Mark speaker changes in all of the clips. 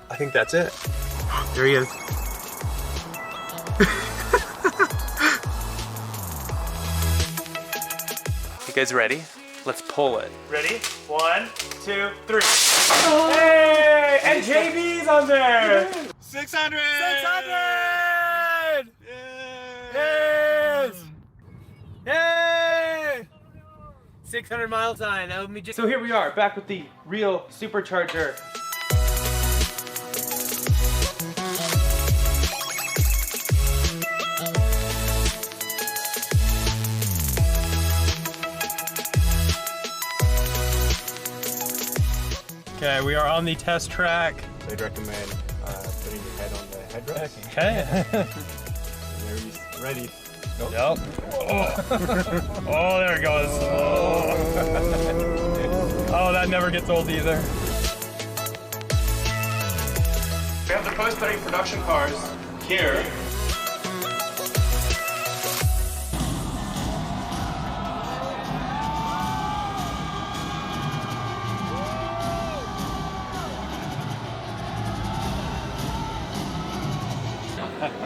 Speaker 1: I think that's it. There he is. You guys ready? Let's pull it. Ready? 1, 2, 3. Oh. Hey! And JB's on there! 600! 600! Yes! Yay! 600 mile time. That would be just. So here we are, back with the real Supercharger. Okay, we are on the test track.
Speaker 2: I'd recommend putting your head on the headrest.
Speaker 1: Okay.
Speaker 2: There he's ready.
Speaker 1: Nope. Yep. Oh. Oh, there it goes. Oh. Oh, that never gets old either. We have the post-study production cars here.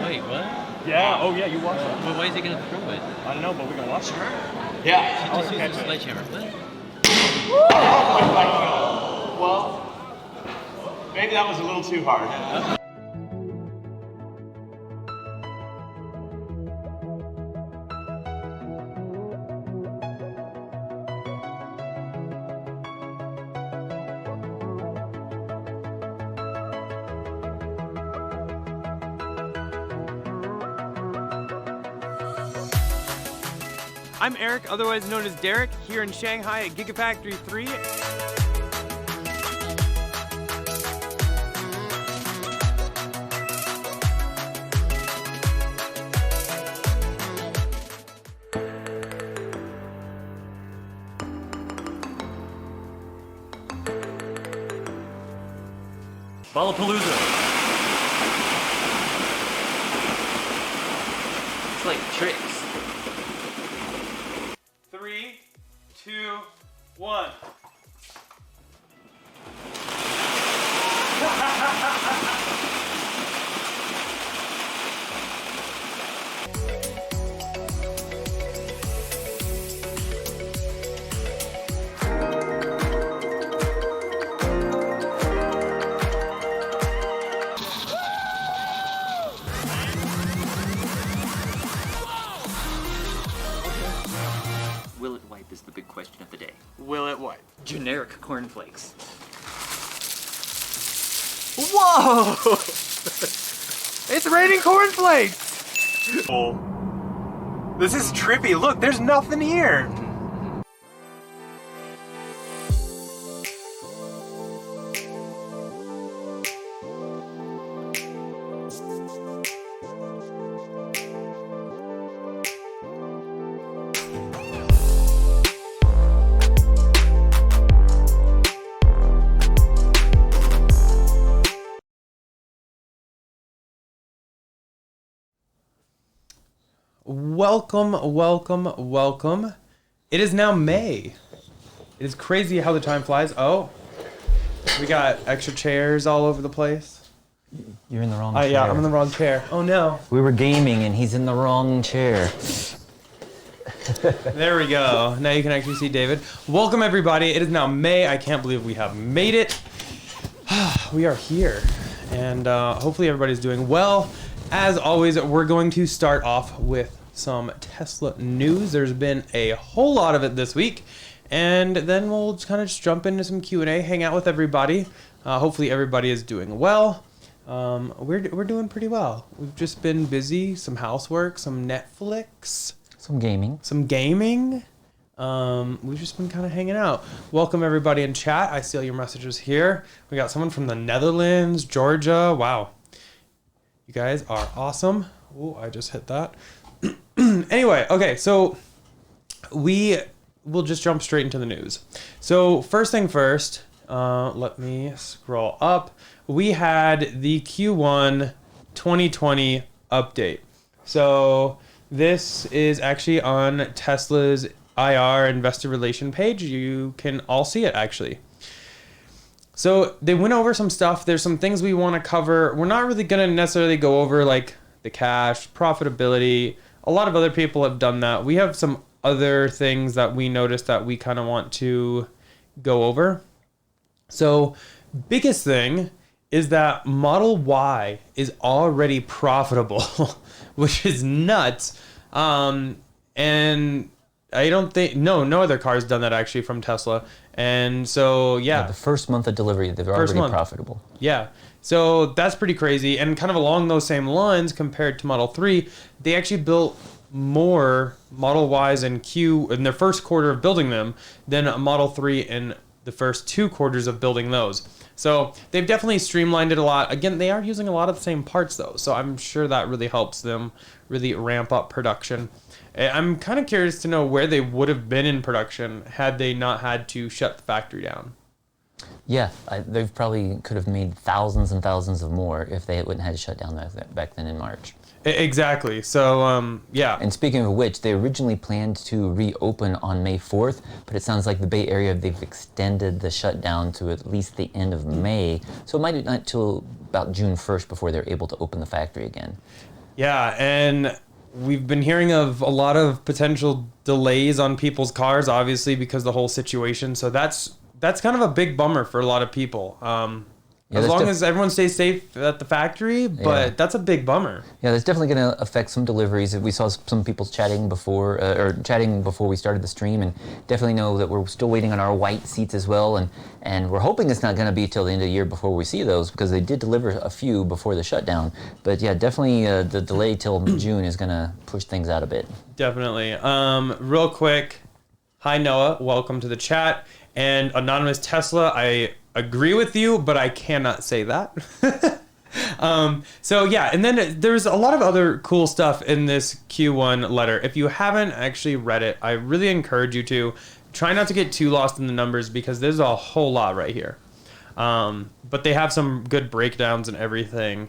Speaker 3: Wait, what?
Speaker 1: Yeah, oh yeah, you watch it.
Speaker 3: Well, why is he gonna throw it?
Speaker 1: I don't know, but we're gonna watch it.
Speaker 2: Yeah.
Speaker 3: He just used a sledgehammer. What?
Speaker 2: Well, maybe that was a little too hard.
Speaker 1: I'm Eric, otherwise known as Derek, here in Shanghai at Gigafactory 3.
Speaker 3: Ballapalooza. It's like tricks.
Speaker 1: 3, 2, 1.
Speaker 3: Will it wipe is the big question of the day.
Speaker 1: Will it wipe?
Speaker 3: Generic cornflakes.
Speaker 1: Whoa! It's raining cornflakes! Oh. This is trippy. Look, there's nothing here. Welcome, welcome, welcome. It is now May. It is crazy how the time flies. Oh, we got extra chairs all over the place.
Speaker 4: You're in the wrong chair.
Speaker 1: Yeah, I'm in the wrong chair. Oh no.
Speaker 4: We were gaming and he's in the wrong chair.
Speaker 1: There we go. Now you can actually see David. Welcome everybody. It is now May. I can't believe we have made it. We are here. And hopefully everybody's doing well. As always, we're going to start off with some Tesla news. There's been a whole lot of it this week, and then we'll kind of just jump into some Q&A, hang out with everybody. Hopefully everybody is doing well. We're doing pretty well. We've just been busy, some housework, some Netflix,
Speaker 4: Some gaming.
Speaker 1: We've just been kind of hanging out. Welcome everybody in chat. I see all your messages here. We got someone from the Netherlands, Georgia. Wow. You guys are awesome. Oh, I just hit that. Anyway, okay, so we will just jump straight into the news. So first thing first, let me scroll up. We had the Q1 2020 update. So this is actually on Tesla's IR investor relation page. You can all see it actually. So they went over some stuff. There's some things we want to cover. We're not really going to necessarily go over like the cash, profitability. A lot of other people have done that. We have some other things that we noticed that we kind of want to go over. So biggest thing is that Model Y is already profitable, which is nuts. And I don't think, no other car's done that actually from Tesla. And so, yeah.
Speaker 4: The first month of delivery, they're already profitable.
Speaker 1: Yeah. So that's pretty crazy. And kind of along those same lines compared to Model 3, they actually built more Model Ys and Q in their first quarter of building them than a Model 3 in the first 2 quarters of building those. So they've definitely streamlined it a lot. Again, they are using a lot of the same parts though. So I'm sure that really helps them really ramp up production. I'm kind of curious to know where they would have been in production had they not had to shut the factory down.
Speaker 4: Yeah, they probably could have made thousands and thousands of more if they wouldn't have had to shut down back then in March.
Speaker 1: Exactly. So, yeah.
Speaker 4: And speaking of which, they originally planned to reopen on May 4th, but it sounds like the Bay Area, they've extended the shutdown to at least the end of May. So it might be not till about June 1st before they're able to open the factory again.
Speaker 1: Yeah, and we've been hearing of a lot of potential delays on people's cars, obviously, because of the whole situation. So that's kind of a big bummer for a lot of people. As long as everyone stays safe at the factory, but that's a big bummer.
Speaker 4: Yeah, that's definitely going to affect some deliveries. We saw some people chatting before we started the stream, and definitely know that we're still waiting on our white seats as well, and we're hoping it's not going to be till the end of the year before we see those, because they did deliver a few before the shutdown. But yeah, definitely the delay till June is going to push things out a bit. Definitely.
Speaker 1: Real quick, hi Noah, welcome to the chat. And Anonymous Tesla, I agree with you, but I cannot say that. So yeah, and then there's a lot of other cool stuff in this Q1 letter. If you haven't actually read it, I really encourage you to. Try not to get too lost in the numbers because there's a whole lot right here. But they have some good breakdowns and everything.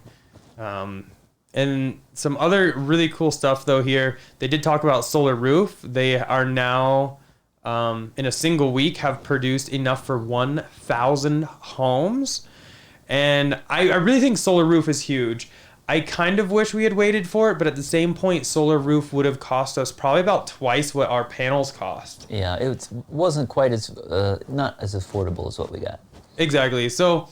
Speaker 1: And some other really cool stuff though here. They did talk about Solar Roof. They are now in a single week have produced enough for 1,000 homes. And I really think Solar Roof is huge. I kind of wish we had waited for it, but at the same point, Solar Roof would have cost us probably about twice what our panels cost.
Speaker 4: Yeah, it wasn't quite as, not as affordable as what we got.
Speaker 1: Exactly. So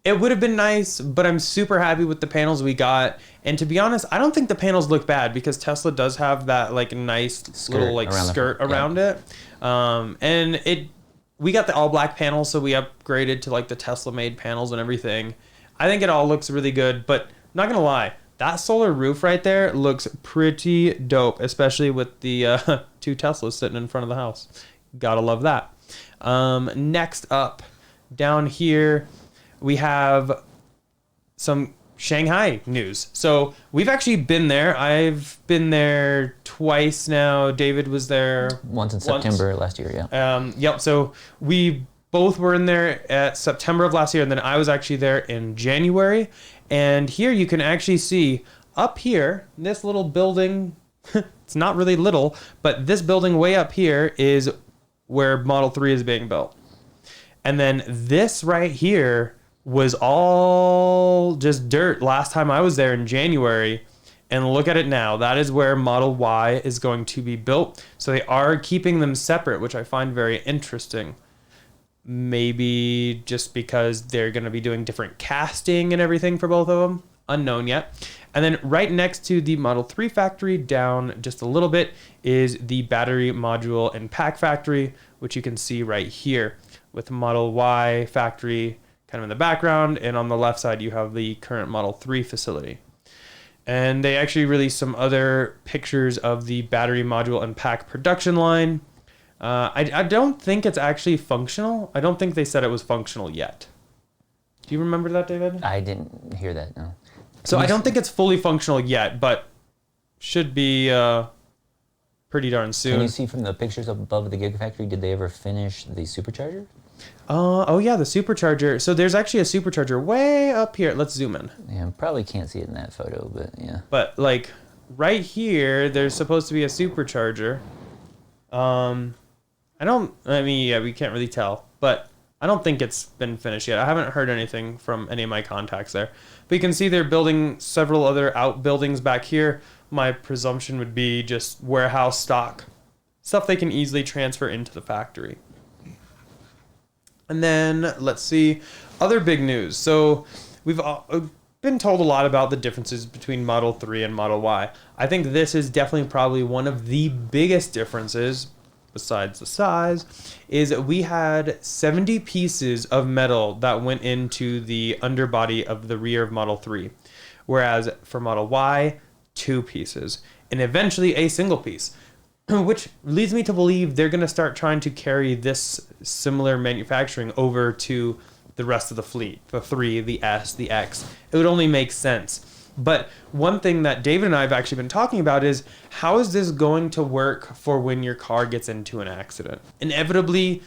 Speaker 1: it would have been nice, but I'm super happy with the panels we got. And to be honest, I don't think the panels look bad because Tesla does have that like nice little like skirt around it. And we got the all black panels, so we upgraded to like the Tesla made panels and everything. I think it all looks really good, but not gonna lie, that Solar Roof right there looks pretty dope, especially with the 2 Teslas sitting in front of the house. Gotta love that. Next up, down here, we have some Shanghai news. So we've actually been there. I've been there twice now. David was there
Speaker 4: once in September last year, yeah.
Speaker 1: Yep. So we both were in there at September of last year, and then I was actually there in January. And here you can actually see up here, this little building, it's not really little, but this building way up here is where Model 3 is being built. And then this right here was all just dirt last time I was there in January. And look at it now. That is where Model Y is going to be built. So they are keeping them separate, which I find very interesting. Maybe just because they're going to be doing different casting and everything for both of them. Unknown yet. And then right next to the Model 3 factory, down just a little bit, is the battery module and pack factory, which you can see right here with Model Y factory kind of in the background. And on the left side, you have the current Model 3 facility. And they actually released some other pictures of the battery module and pack production line. I don't think it's actually functional. I don't think they said it was functional yet. Do you remember that, David?
Speaker 4: I didn't hear that, no.
Speaker 1: So I don't think it's fully functional yet, but should be pretty darn soon.
Speaker 4: Can you see from the pictures above the Gigafactory, did they ever finish the Supercharger?
Speaker 1: Oh yeah, the Supercharger. So there's actually a Supercharger way up here. Let's zoom in.
Speaker 4: Yeah, probably can't see it in that photo, but yeah.
Speaker 1: But like right here, there's supposed to be a Supercharger. We can't really tell, but I don't think it's been finished yet. I haven't heard anything from any of my contacts there. But you can see they're building several other outbuildings back here. My presumption would be just warehouse stock, stuff they can easily transfer into the factory. And then let's see, other big news. So we've been told a lot about the differences between Model 3 and Model Y. I think this is definitely probably one of the biggest differences, besides the size, is we had 70 pieces of metal that went into the underbody of the rear of Model 3, whereas for Model Y, 2 pieces, and eventually a single piece. Which leads me to believe they're going to start trying to carry this similar manufacturing over to the rest of the fleet. The 3, the S, the X. It would only make sense. But one thing that David and I have actually been talking about is, how is this going to work for when your car gets into an accident? Inevitably,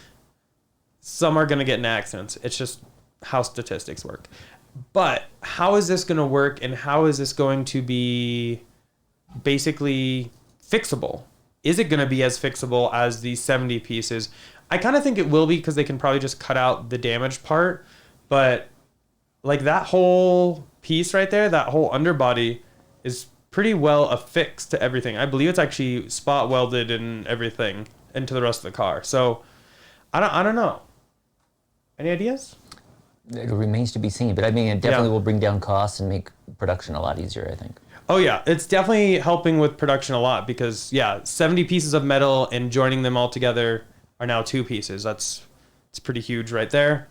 Speaker 1: some are going to get in accidents. It's just how statistics work. But how is this going to work, and how is this going to be basically fixable? Is it going to be as fixable as the 70 pieces? I kind of think it will be, because they can probably just cut out the damaged part. But like that whole piece right there, that whole underbody is pretty well affixed to everything. I believe it's actually spot welded and everything into the rest of the car. So I don't know. Any ideas?
Speaker 4: It remains to be seen, but I mean, it definitely will bring down costs and make production a lot easier, I think.
Speaker 1: Oh yeah, it's definitely helping with production a lot, because 70 pieces of metal and joining them all together are now 2 pieces. It's pretty huge right there.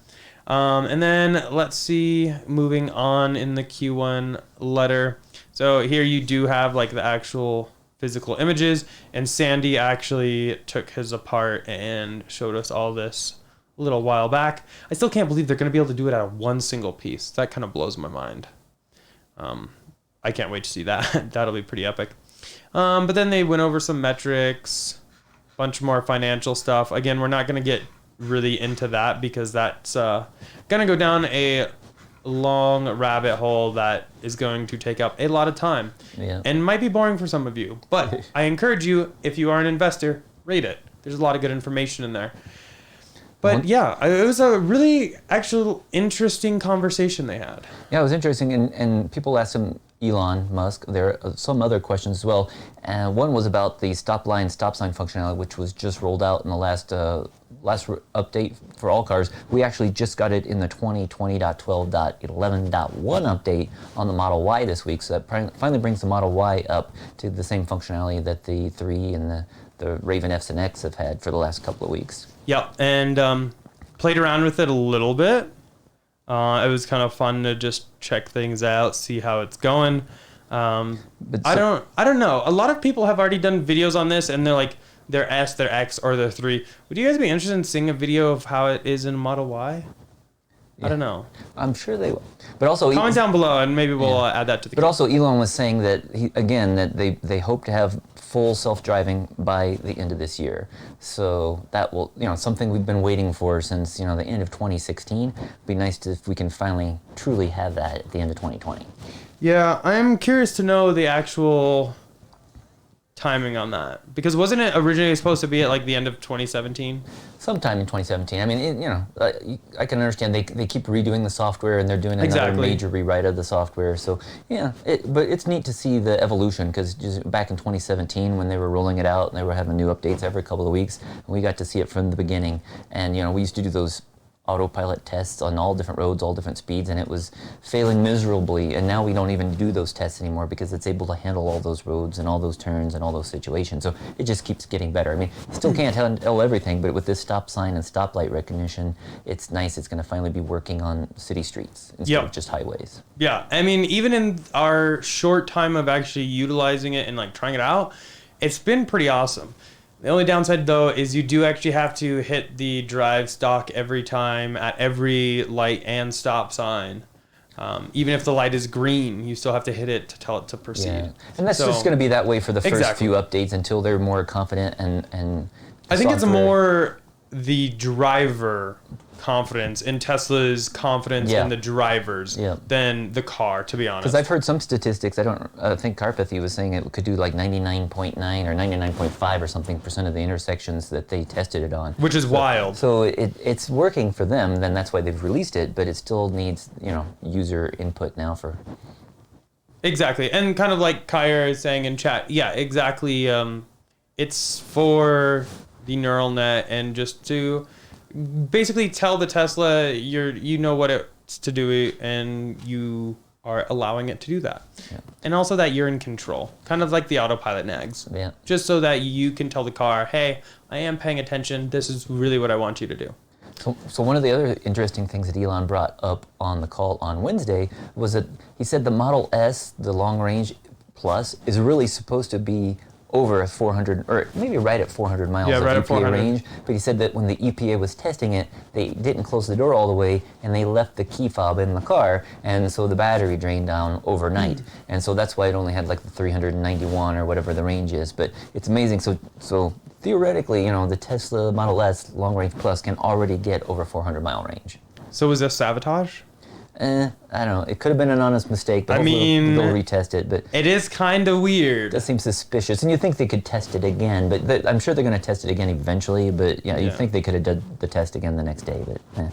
Speaker 1: And then let's see, moving on in the Q1 letter. So here you do have like the actual physical images, and Sandy actually took his apart and showed us all this a little while back. I still can't believe they're going to be able to do it out of one single piece. That kind of blows my mind. I can't wait to see that. That'll be pretty epic. But then they went over some metrics, bunch more financial stuff. Again, we're not going to get really into that, because that's going to go down a long rabbit hole that is going to take up a lot of time and might be boring for some of you. But I encourage you, if you are an investor, read it. There's a lot of good information in there. But yeah, it was a really actual interesting conversation they had. Yeah,
Speaker 4: it was interesting, and people asked him, Elon Musk, there are some other questions as well. One was about the stop sign functionality, which was just rolled out in the last update for all cars. We actually just got it in the 2020.12.11.1 update on the Model Y this week, so that finally brings the Model Y up to the same functionality that the 3 and the Raven Fs and X have had for the last couple of weeks.
Speaker 1: Yep, and played around with it a little bit. It was kind of fun to just check things out, see how it's going. I don't know. A lot of people have already done videos on this, and they're like, their S, their X, or their 3. Would you guys be interested in seeing a video of how it is in Model Y? Yeah. I don't know.
Speaker 4: I'm sure they will. But also,
Speaker 1: comment down below, and maybe we'll add that to the.
Speaker 4: But also, Elon was saying that that they hope to have full self-driving by the end of this year. So that will, something we've been waiting for since the end of 2016. It'd be nice if we can finally truly have that at the end of 2020. Yeah,
Speaker 1: I'm curious to know the actual timing on that, because wasn't it originally supposed to be at like the end of 2017?
Speaker 4: Sometime in 2017. I mean, I can understand they keep redoing the software, and they're doing another major rewrite of the software. So yeah, but it's neat to see the evolution, because just back in 2017 when they were rolling it out and they were having new updates every couple of weeks, we got to see it from the beginning. And we used to do those autopilot tests on all different roads, all different speeds, and it was failing miserably. And now we don't even do those tests anymore, because it's able to handle all those roads and all those turns and all those situations. So it just keeps getting better. I mean, still can't handle everything, but with this stop sign and stoplight recognition, it's nice. It's going to finally be working on city streets instead of just highways.
Speaker 1: Yeah, I mean, even in our short time of actually utilizing it and like trying it out, it's been pretty awesome. The only downside, though, is you do actually have to hit the drive stalk every time at every light and stop sign. Even if the light is green, you still have to hit it to tell it to proceed. Yeah.
Speaker 4: And that's just going to be that way for the first few updates until they're more confident and
Speaker 1: I think it's more the driver confidence in Tesla's confidence
Speaker 4: Yeah.
Speaker 1: in the drivers
Speaker 4: Yeah.
Speaker 1: than the car, to be honest.
Speaker 4: Because I've heard some statistics. I think Carpathy was saying it could do like 99.9 or 99.5 or something % of the intersections that they tested it on.
Speaker 1: Which is wild.
Speaker 4: So it's working for them. Then that's why they've released it. But it still needs user input now for.
Speaker 1: Exactly. And kind of like Kaya is saying in chat, yeah, exactly. It's for the neural net and just to basically tell the Tesla you know what it's to do and you are allowing it to do that.
Speaker 4: Yeah.
Speaker 1: And also that you're in control. Kind of like the autopilot nags.
Speaker 4: Yeah.
Speaker 1: Just so that you can tell the car, hey, I am paying attention. This is really what I want you to do.
Speaker 4: So one of the other interesting things that Elon brought up on the call on Wednesday was that he said the Model S, the long range plus, is really supposed to be over 400, or maybe right at 400 miles of
Speaker 1: right at
Speaker 4: EPA
Speaker 1: 400.
Speaker 4: range. But he said that when the EPA was testing it, they didn't close the door all the way, and they left the key fob in the car, and so the battery drained down overnight. And so that's why it only had like the 391 or whatever the range is. But it's amazing. So theoretically, the Tesla Model S Long Range Plus can already get over 400-mile range.
Speaker 1: So was this sabotage?
Speaker 4: I don't know. It could have been an honest mistake, but hopefully they'll retest it. But
Speaker 1: it is kind of weird.
Speaker 4: That seems suspicious. And you think they could test it again, but I'm sure they're going to test it again eventually. But you think they could have done the test again the next day. But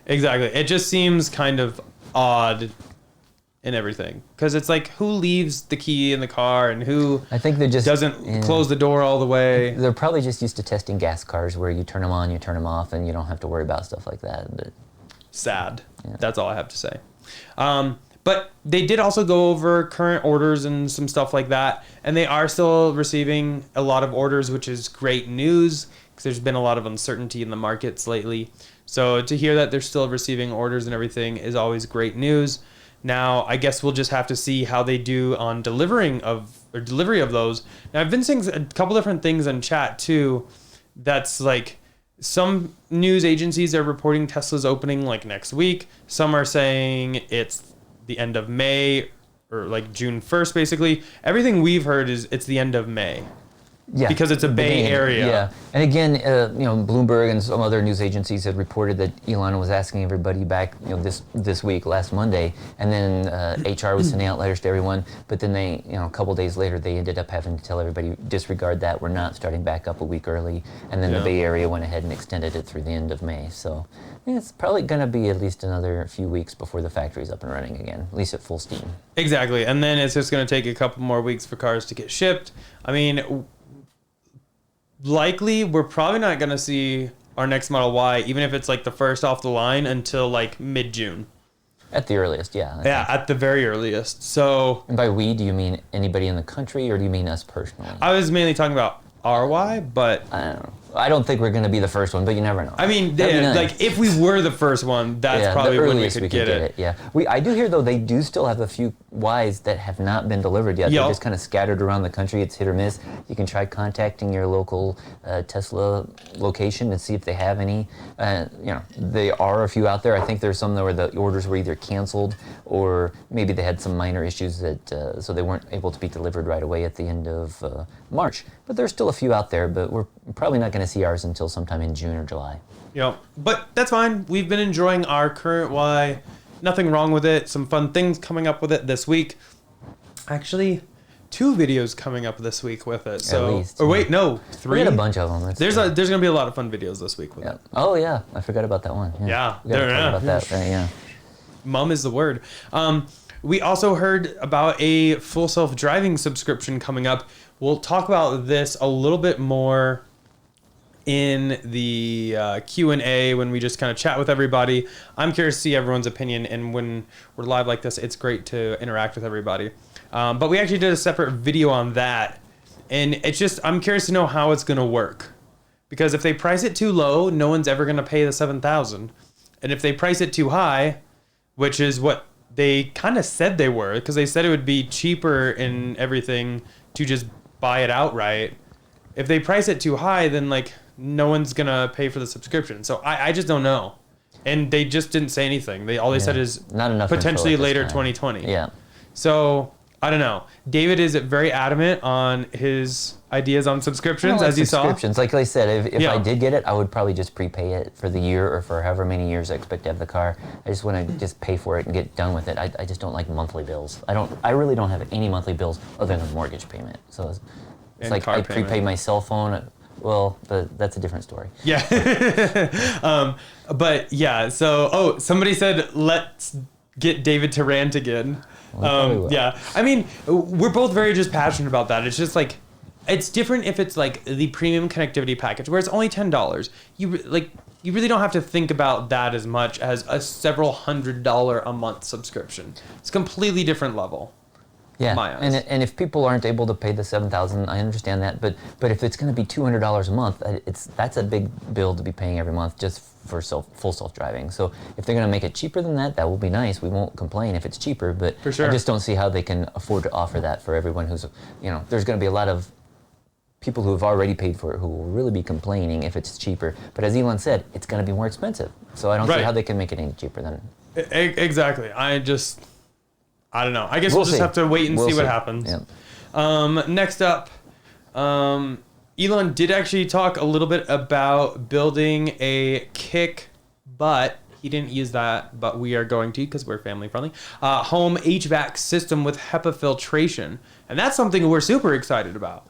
Speaker 1: Exactly. It just seems kind of odd in everything. Because it's like, who leaves the key in the car and who
Speaker 4: I think they just
Speaker 1: doesn't close the door all the way.
Speaker 4: They're probably just used to testing gas cars where you turn them on, you turn them off, and you don't have to worry about stuff like that. But
Speaker 1: sad. Yeah. That's all I have to say. But they did also go over current orders and some stuff like that. And they are still receiving a lot of orders, which is great news because there's been a lot of uncertainty in the markets lately. So to hear that they're still receiving orders and everything is always great news. Now, I guess we'll just have to see how they do on delivery of those. Now, I've been seeing a couple different things in chat too. That's like, some news agencies are reporting Tesla's opening like next week. Some are saying it's the end of May or like June 1st, basically. Everything we've heard is it's the end of May.
Speaker 4: Yeah,
Speaker 1: because it's a Bay Area.
Speaker 4: Yeah, and again, Bloomberg and some other news agencies had reported that Elon was asking everybody back, this week, last Monday, and then HR was sending out letters to everyone. But then they, a couple days later, they ended up having to tell everybody disregard that. We're not starting back up a week early, and then the Bay Area went ahead and extended it through the end of May. So it's probably going to be at least another few weeks before the factory's up and running again, at least at full steam.
Speaker 1: Exactly, and then it's just going to take a couple more weeks for cars to get shipped. I mean, likely we're probably not going to see our next Model Y, even if it's like the first off the line, until like mid-June.
Speaker 4: At the earliest, yeah.
Speaker 1: Yeah, at the very earliest. So,
Speaker 4: and by we, do you mean anybody in the country, or do you mean us personally?
Speaker 1: I was mainly talking about our Y, but
Speaker 4: I don't know. I don't think we're going to be the first one, but you never know.
Speaker 1: I mean, like if we were the first one, that's probably when we could get it.
Speaker 4: Yeah, I do hear though they do still have a few Ys that have not been delivered yet. They're just kind of scattered around the country. It's hit or miss. You can try contacting your local Tesla location and see if they have any. There are a few out there. I think there's some where the orders were either canceled or maybe they had some minor issues that so they weren't able to be delivered right away at the end of March. But there's still a few out there, but we're probably not going to see ours until sometime in June or July.
Speaker 1: But that's fine. We've been enjoying our current Y. Nothing wrong with it. Some fun things coming up with it this week. Actually, 2 videos coming up this week with it. So,
Speaker 4: at least.
Speaker 1: Or wait, no, 3.
Speaker 4: We had a bunch of them.
Speaker 1: There's going to be a lot of fun videos this week with it.
Speaker 4: Oh yeah, I forgot about that one.
Speaker 1: Yeah,
Speaker 4: we gotta talk about that. Yeah.
Speaker 1: Mum is the word. We also heard about a full self-driving subscription coming up. We'll talk about this a little bit more in the Q&A when we just kind of chat with everybody. I'm curious to see everyone's opinion, and when we're live like this, it's great to interact with everybody. But we actually did a separate video on that, and it's just, I'm curious to know how it's going to work. Because if they price it too low, no one's ever going to pay the $7,000. And if they price it too high, which is what they kind of said they were, because they said it would be cheaper and everything to just buy it outright. If they price it too high, then like no one's gonna pay for the subscription. So I just don't know. And they just didn't say anything. All they said is
Speaker 4: not enough
Speaker 1: potentially
Speaker 4: info at this
Speaker 1: later
Speaker 4: time.
Speaker 1: 2020.
Speaker 4: Yeah.
Speaker 1: So I don't know. David is very adamant on his ideas on subscriptions, as you saw.
Speaker 4: Subscriptions, like I said, if
Speaker 1: Yeah.
Speaker 4: I did get it, I would probably just prepay it for the year or for however many years I expect to have the car. I just want to just pay for it and get done with it. I just don't like monthly bills. I really don't have any monthly bills other than a mortgage payment. So it's
Speaker 1: And
Speaker 4: like
Speaker 1: car
Speaker 4: I
Speaker 1: payment.
Speaker 4: prepay my cell phone. Well, but that's a different story.
Speaker 1: Yeah. But yeah, so, somebody said, let's get David to rant again.
Speaker 4: probably will.
Speaker 1: Yeah. I mean, we're both very just passionate about that. It's just like, it's different if it's like the premium connectivity package where it's only $10. You really don't have to think about that as much as a several $100 a month subscription. It's a completely different level.
Speaker 4: Yeah,
Speaker 1: My eyes.
Speaker 4: and if people aren't able to pay the $7,000, I understand that. But if it's going to be $200 a month, that's a big bill to be paying every month just for full self-driving. So if they're going to make it cheaper than that, that will be nice. We won't complain if it's cheaper. But
Speaker 1: For sure.
Speaker 4: I just don't see how they can afford to offer that for everyone who's, there's going to be a lot of people who have already paid for it who will really be complaining if it's cheaper. But as Elon said, it's going to be more expensive. So I don't see
Speaker 1: Right.
Speaker 4: how they can make it any cheaper than.
Speaker 1: Exactly. I don't know. I guess we'll just
Speaker 4: see.
Speaker 1: have to wait and
Speaker 4: We'll
Speaker 1: see what
Speaker 4: see.
Speaker 1: happens.
Speaker 4: Yeah.
Speaker 1: Next up, Elon did actually talk a little bit about building a kick butt. He didn't use that, but we are going to because we're family friendly. Home HVAC system with HEPA filtration, and that's something we're super excited about.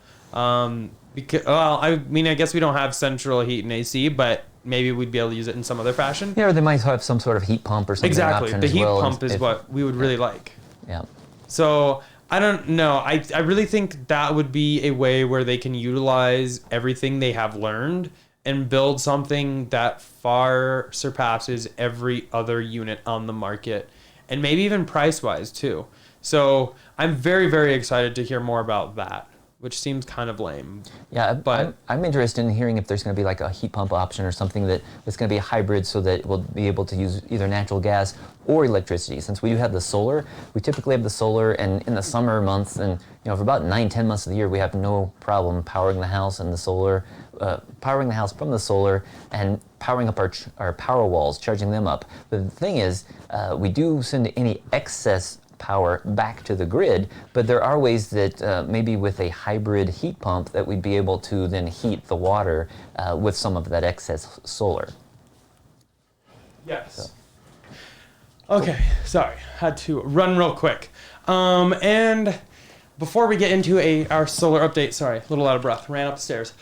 Speaker 1: Because I guess we don't have central heat and AC, but maybe we'd be able to use it in some other fashion.
Speaker 4: Yeah, or they might have some sort of heat pump or something.
Speaker 1: Exactly.
Speaker 4: Option
Speaker 1: The
Speaker 4: as
Speaker 1: heat
Speaker 4: well,
Speaker 1: pump is
Speaker 4: if-
Speaker 1: what we would really like.
Speaker 4: Yeah.
Speaker 1: So I don't know. I really think that would be a way where they can utilize everything they have learned and build something that far surpasses every other unit on the market, and maybe even price-wise too. So I'm very, very excited to hear more about that, which seems kind of lame.
Speaker 4: Yeah,
Speaker 1: But-
Speaker 4: I'm interested in hearing if there's going to be like a heat pump option or something that's going to be a hybrid so that we'll be able to use either natural gas or electricity. Since we do have the solar, we typically have the solar, and in the summer months, and for about 9-10 months of the year, we have no problem powering the house and the solar, powering the house from the solar and powering up our power walls, charging them up. But the thing is, we do send any excess power back to the grid, but there are ways that maybe with a hybrid heat pump that we'd be able to then heat the water with some of that excess solar.
Speaker 1: Yes. Okay, sorry. Had to run real quick. And before we get into our solar update, sorry, a little out of breath, ran upstairs.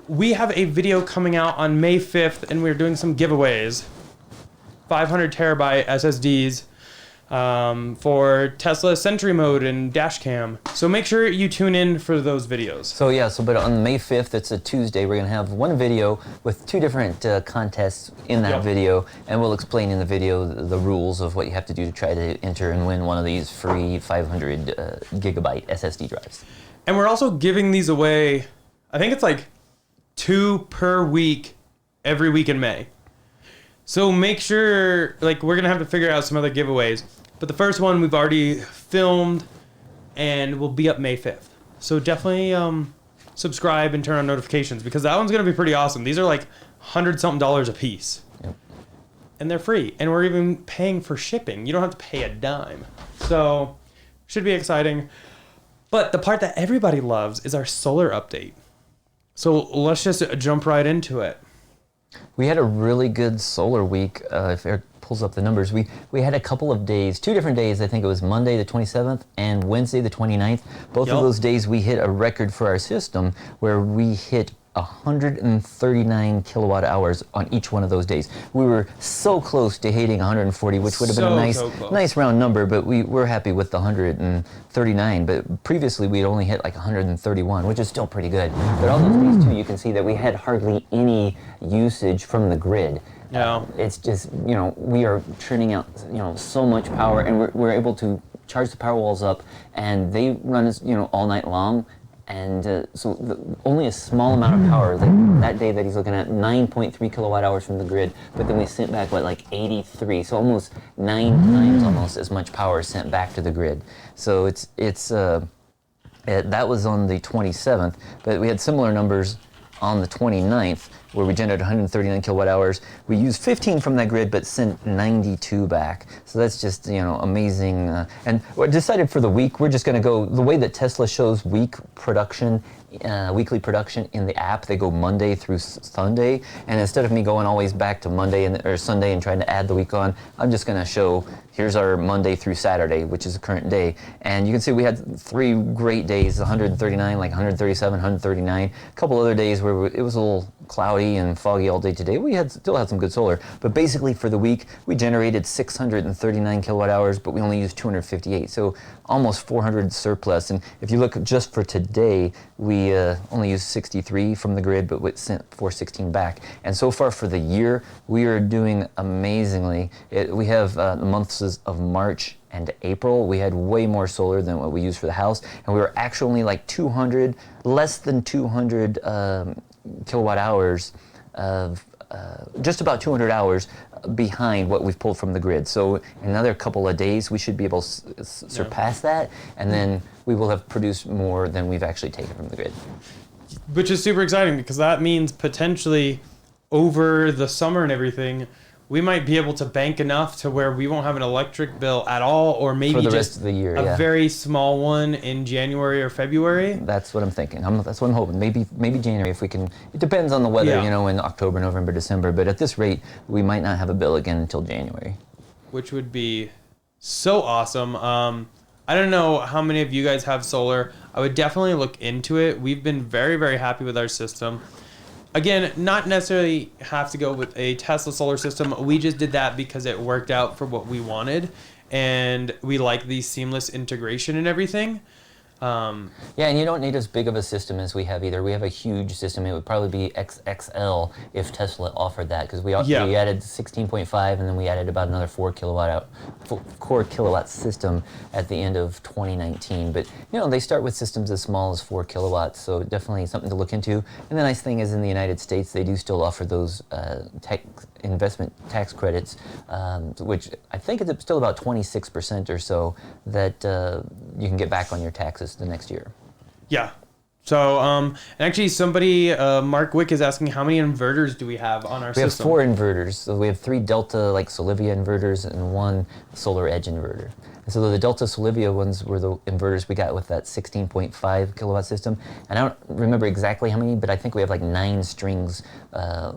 Speaker 1: We have a video coming out on May 5th, and we're doing some giveaways. 500 terabyte SSDs for Tesla Sentry Mode and dash cam. So make sure you tune in for those videos.
Speaker 4: So but on May 5th, it's a Tuesday, we're going to have one video with two different contests in that
Speaker 1: Yep.
Speaker 4: video, and we'll explain in the video the rules of what you have to do to try to enter and win one of these free 500 gigabyte SSD drives.
Speaker 1: And we're also giving these away, I think it's like 2 per week, every week in May. So make sure, we're going to have to figure out some other giveaways. But the first one we've already filmed and will be up May 5th. So definitely subscribe and turn on notifications because that one's going to be pretty awesome. These are like $100-something a piece.
Speaker 4: Yep.
Speaker 1: And they're free. And we're even paying for shipping. You don't have to pay a dime. So should be exciting. But the part that everybody loves is our solar update. So let's just jump right into it.
Speaker 4: We had a really good solar week. If Eric pulls up the numbers, we had a couple of days, 2 different days. I think it was Monday the 27th and Wednesday the 29th. Both
Speaker 1: Yep.
Speaker 4: of those days we hit a record for our system where we hit 139 kilowatt hours on each one of those days. We were so close to hitting 140, which would have been a
Speaker 1: So close.
Speaker 4: nice round number, but we're happy with the 139. But previously we'd only hit like 131, which is still pretty good. But all those days too, you can see that we had hardly any usage from the grid.
Speaker 1: Yeah.
Speaker 4: It's just, we are churning out, so much power, and we're able to charge the power walls up, and they run us, all night long. And only a small amount of power. That day that he's looking at, 9.3 kilowatt hours from the grid, but then we sent back, 83? So almost 9 times almost as much power sent back to the grid. So that was on the 27th, but we had similar numbers on the 29th. where we generated 139 kilowatt hours. We used 15 from that grid, but sent 92 back. So that's just, amazing. And we decided for the week, we're just going to go the way that Tesla shows weekly production in the app. They go Monday through Sunday, and instead of me going always back to Monday or Sunday and trying to add the week on, I'm just going to show here's our Monday through Saturday, which is the current day. And you can see we had 3 great days, 139, like 137, 139. A couple other days where it was a little cloudy and foggy all day today. We still had some good solar, but basically for the week we generated 639 kilowatt hours, but we only used 258, so almost 400 surplus. And if you look just for today, we only used 63 from the grid, but we sent 416 back. And so far for the year, we are doing amazingly. We have the months of March and April, we had way more solar than what we used for the house, and we were actually only like less than 200 kilowatt hours of just about 200 hours behind what we've pulled from the grid. So in another couple of days, we should be able to surpass that, and then we will have produced more than we've actually taken from the grid.
Speaker 1: Which is super exciting, because that means potentially over the summer and everything, we might be able to bank enough to where we won't have an electric bill at all, or maybe
Speaker 4: for the
Speaker 1: just
Speaker 4: rest of the year,
Speaker 1: a very small one in January or February.
Speaker 4: That's what I'm thinking. That's what I'm hoping. Maybe January if we can. It depends on the weather, in October, November, December. But at this rate, we might not have a bill again until January. Which
Speaker 1: would be so awesome. I don't know how many of you guys have solar. I would definitely look into it. We've been very, very happy with our system. Again, not necessarily have to go with a Tesla solar system. We just did that because it worked out for what we wanted, and we like the seamless integration and everything.
Speaker 4: Yeah, and you don't need as big of a system as we have either. We have a huge system. It would probably be XXL if Tesla offered that, because we added 16.5, and then we added about another 4 kilowatt system at the end of 2019. But they start with systems as small as 4 kilowatts, so definitely something to look into. And the nice thing is, in the United States, they do still offer those investment tax credits, which I think is still about 26% or so that you can get back on your taxes the next year.
Speaker 1: Yeah. So, and actually somebody, Mark Wick is asking, how many inverters do we have on our system?
Speaker 4: We have 4 inverters. So we have 3 Delta, like Solivia inverters, and 1 Solar Edge inverter. And so the Delta Solivia ones were the inverters we got with that 16.5 kilowatt system. And I don't remember exactly how many, but I think we have like 9 strings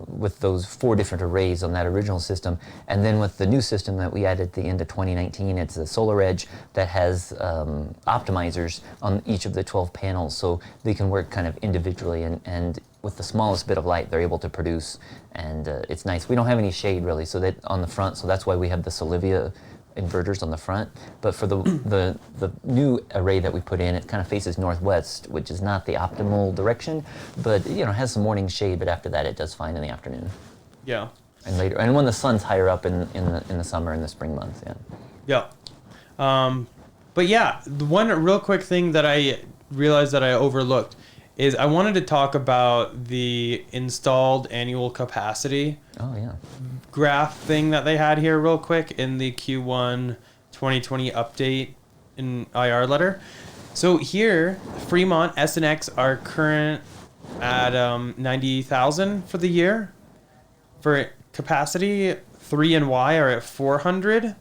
Speaker 4: with those 4 different arrays on that original system. And then with the new system that we added at the end of 2019, it's a Solar Edge that has optimizers on each of the 12 panels, so they can work kind of individually, and with the smallest bit of light they're able to produce, and it's nice. We don't have any shade really, so that on the front, so that's why we have the Solivia inverters on the front. But for the new array that we put in, it kind of faces northwest, which is not the optimal direction, but it has some morning shade, but after that it does fine in the afternoon.
Speaker 1: Yeah.
Speaker 4: And later, and when the sun's higher up in the summer and the spring months,
Speaker 1: yeah. But yeah, the one real quick thing that I realized that I overlooked is I wanted to talk about the installed annual capacity graph thing that they had here real quick in the Q1 2020 update in IR letter. So here, Fremont S and X are current at 90,000 for the year. For capacity, 3 and Y are at 400.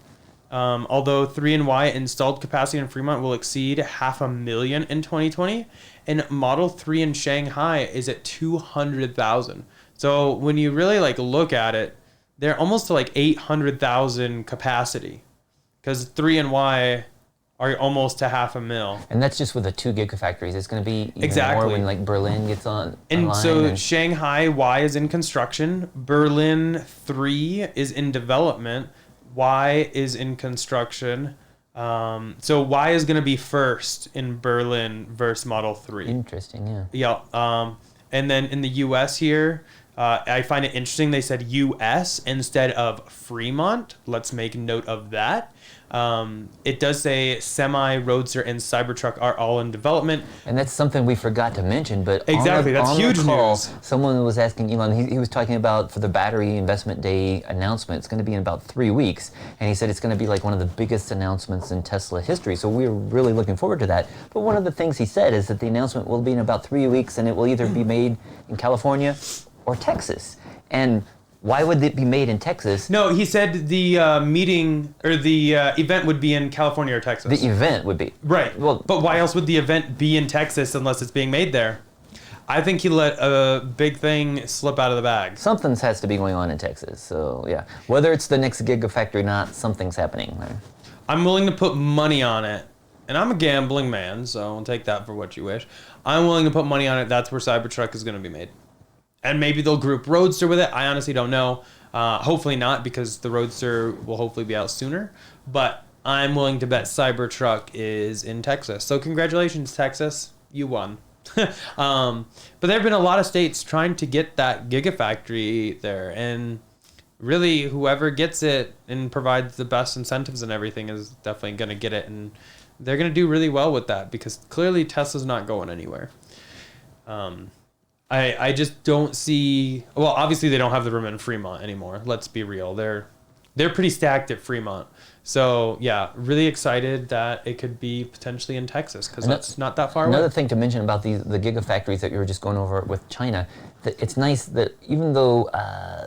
Speaker 1: Although 3 and Y installed capacity in Fremont will exceed 500,000 in 2020, and Model 3 in Shanghai is at 200,000. So when you really look at it, they're almost to 800,000 capacity, because 3 and Y are almost to 500,000.
Speaker 4: And that's just with the 2 Gigafactories. It's going to be even more when Berlin gets on.
Speaker 1: And so Shanghai Y is in construction, Berlin 3 is in development, Y is in construction. So Y is going to be first in Berlin versus Model 3.
Speaker 4: Interesting, yeah.
Speaker 1: Yeah. And then in the U.S. here, I find it interesting they said U.S. instead of Fremont. Let's make note of that. It does say Semi, Roadster, and Cybertruck are all in development.
Speaker 4: And that's something we forgot to mention, but
Speaker 1: exactly, that's huge news.
Speaker 4: Someone was asking Elon, he was talking about for the Battery Investment Day announcement, it's going to be in about 3 weeks, and he said it's going to be like one of the biggest announcements in Tesla history, so we're really looking forward to that. But one of the things he said is that the announcement will be in about 3 weeks, and it will either be made in California or Texas? And why would it be made in Texas?
Speaker 1: No, he said the meeting or the event would be in California or Texas.
Speaker 4: The event would be.
Speaker 1: Right.
Speaker 4: Well,
Speaker 1: but why else would the event be in Texas unless it's being made there? I think he let a big thing slip out of the bag.
Speaker 4: Something has to be going on in Texas. So, yeah. Whether it's the next Gigafactory or not, something's happening there.
Speaker 1: I'm willing to put money on it. And I'm a gambling man, so I'll take that for what you wish. I'm willing to put money on it. That's where Cybertruck is going to be made. And maybe they'll group Roadster with it. I honestly don't know. Hopefully not, because the Roadster will hopefully be out sooner. But I'm willing to bet Cybertruck is in Texas. So congratulations, Texas. You won. But there have been a lot of states trying to get that Gigafactory there. And really, whoever gets it and provides the best incentives and everything is definitely going to get it. And they're going to do really well with that, because clearly Tesla's not going anywhere. I just don't see... Well, obviously they don't have the room in Fremont anymore. Let's be real. They're pretty stacked at Fremont. So, yeah, really excited that it could be potentially in Texas, because that's not that far away.
Speaker 4: Another thing to mention about the Gigafactories that you were just going over with China, that it's nice that even though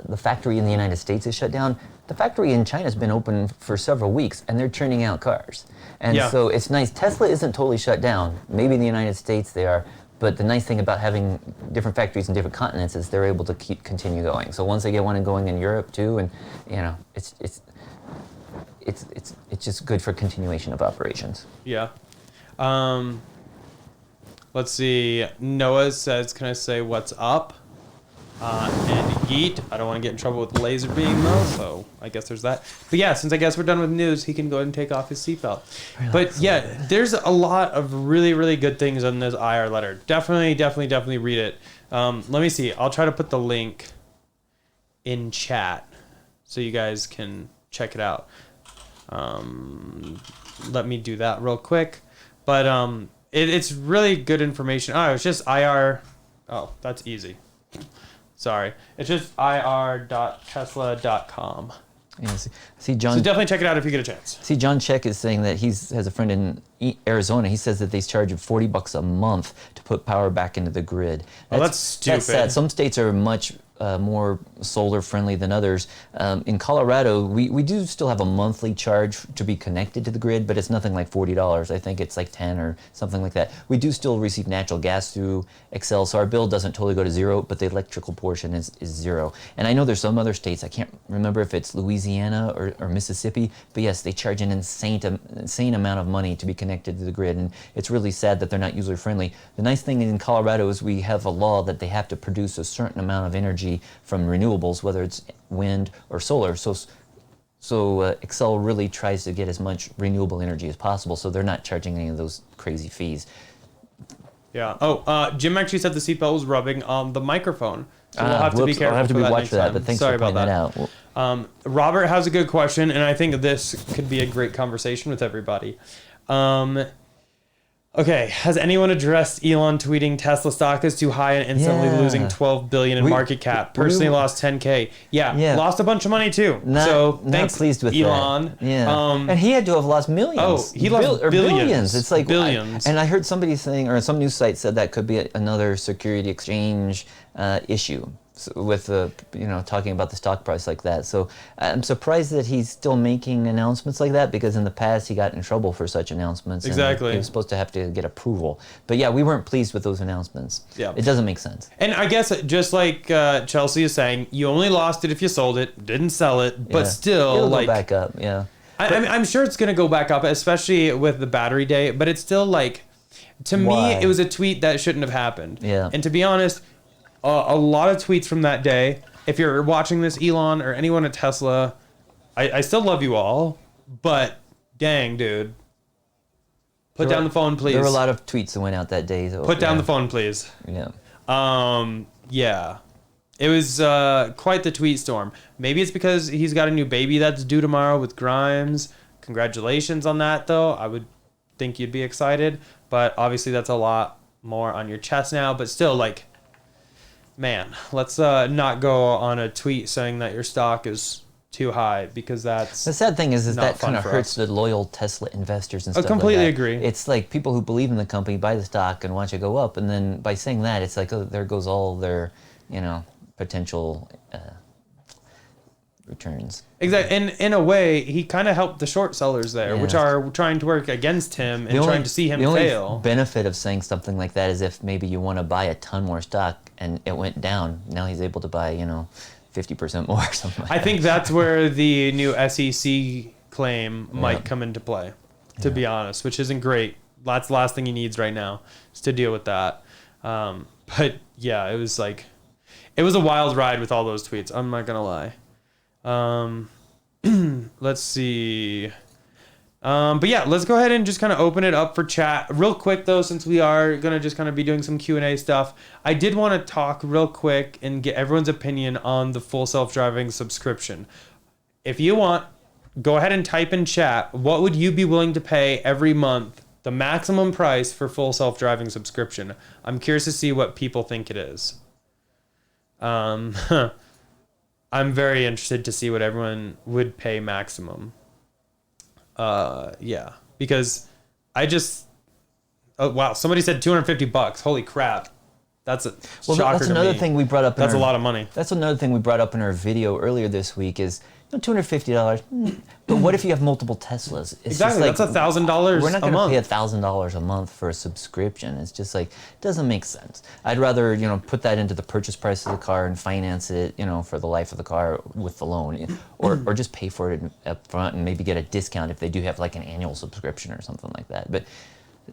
Speaker 4: the factory in the United States is shut down, the factory in China has been open for several weeks, and they're churning out cars. And so it's nice. Tesla isn't totally shut down. Maybe in the United States they are. But the nice thing about having different factories in different continents is they're able to continue going. So once they get one going in Europe too, and it's just good for continuation of operations.
Speaker 1: Yeah. Let's see. Noah says, "Can I say what's up?" And yeet. I don't want to get in trouble with the laser beam though, so I guess there's that. But yeah, since I guess we're done with news, he can go ahead and take off his seatbelt. But yeah, there's a lot of really, really good things in this IR letter. Definitely read it. Let me see. I'll try to put the link in chat so you guys can check it out. Let me do that real quick. But it's really good information. Oh, it's just IR. Oh, that's easy. Sorry. It's just ir.tesla.com.
Speaker 4: Yeah, see, John.
Speaker 1: So definitely check it out if you get a chance.
Speaker 4: See, John Check is saying that he has a friend in Arizona. He says that they charge him $40 a month to put power back into the grid.
Speaker 1: That's stupid.
Speaker 4: That's sad. Some states are much more solar friendly than others. In Colorado, we do still have a monthly charge to be connected to the grid, but it's nothing like $40. I think it's like 10 or something like that. We do still receive natural gas through Excel, so our bill doesn't totally go to zero, but the electrical portion is zero. And I know there's some other states, I can't remember if it's Louisiana or Mississippi, but yes, they charge an insane amount of money to be connected to the grid, and it's really sad that they're not user friendly. The nice thing in Colorado is we have a law that they have to produce a certain amount of energy from renewables, whether it's wind or solar. So Excel really tries to get as much renewable energy as possible, so they're not charging any of those crazy fees.
Speaker 1: Yeah. Oh, Jim actually said the seatbelt was rubbing on the microphone. So we'll have to be careful.
Speaker 4: I'll have to be watching for that, but thanks
Speaker 1: Sorry
Speaker 4: for pointing
Speaker 1: about
Speaker 4: that out.
Speaker 1: Robert has a good question, and I think this could be a great conversation with everybody. Okay, has anyone addressed Elon tweeting Tesla stock is too high and instantly losing $12 billion in market cap? Personally lost $10K. Yeah, lost a bunch of money too.
Speaker 4: Not
Speaker 1: thanks,
Speaker 4: pleased with
Speaker 1: Elon.
Speaker 4: That. Yeah, and he had to have lost millions.
Speaker 1: Oh, he lost billions.
Speaker 4: It's like
Speaker 1: billions.
Speaker 4: And I heard somebody saying, or some news site said that could be another security exchange issue. With talking about the stock price like that. So I'm surprised that he's still making announcements like that, because in the past he got in trouble for such announcements.
Speaker 1: Exactly.
Speaker 4: And he was supposed to have to get approval. But yeah, we weren't pleased with those announcements.
Speaker 1: Yeah.
Speaker 4: It doesn't make sense.
Speaker 1: And I guess just like Chelsea is saying, you only lost it if you sold it, didn't sell it, but still
Speaker 4: it'll go back up, yeah.
Speaker 1: I'm sure it's going to go back up, especially with the battery day, but it's still like, to me, it was a tweet that shouldn't have happened.
Speaker 4: Yeah.
Speaker 1: And to be honest, a lot of tweets from that day, if you're watching this, Elon, or anyone at Tesla, I still love you all, but dang, dude. Put down the phone, please.
Speaker 4: There were a lot of tweets that went out that day. So,
Speaker 1: Put down the phone, please.
Speaker 4: Yeah.
Speaker 1: Yeah. It was quite the tweet storm. Maybe it's because he's got a new baby that's due tomorrow with Grimes. Congratulations on that, though. I would think you'd be excited, but obviously that's a lot more on your chest now, but still, like, man, let's not go on a tweet saying that your stock is too high, because that's
Speaker 4: the sad thing is that kind of hurts
Speaker 1: us.
Speaker 4: the loyal Tesla investors and stuff.
Speaker 1: I completely
Speaker 4: like that.
Speaker 1: agree.
Speaker 4: It's like people who believe in the company buy the stock and watch it go up, and then by saying that, it's like, oh, there goes all their, potential returns.
Speaker 1: Exactly. And in a way, he kind of helped the short sellers there, which are trying to work against him and trying to see him fail.
Speaker 4: The benefit of saying something like that is if maybe you want to buy a ton more stock and it went down, now he's able to buy, 50% more or something like
Speaker 1: I think that's where the new SEC claim might come into play, to be honest, which isn't great. That's the last thing he needs right now is to deal with that. But yeah, it was a wild ride with all those tweets. I'm not going to lie. Let's see. But yeah, let's go ahead and just kind of open it up for chat real quick though, since we are going to just kind of be doing some Q&A stuff. I did want to talk real quick and get everyone's opinion on the full self-driving subscription. If you want, go ahead and type in chat. What would you be willing to pay every month? The maximum price for full self-driving subscription. I'm curious to see what people think it is. I'm very interested to see what everyone would pay maximum. Yeah, because oh wow, somebody said $250. Holy crap. That's a shocker
Speaker 4: that's another
Speaker 1: to me.
Speaker 4: thing we brought up.
Speaker 1: That's a lot of money.
Speaker 4: That's another thing we brought up in our video earlier this week is $250. But what if you have multiple Teslas? It's
Speaker 1: exactly, that's $1,000 a month.
Speaker 4: We're not going to pay $1,000 a month for a subscription. It's just it doesn't make sense. I'd rather put that into the purchase price of the car and finance it, for the life of the car with the loan, or just pay for it up front and maybe get a discount if they do have an annual subscription or something like that. But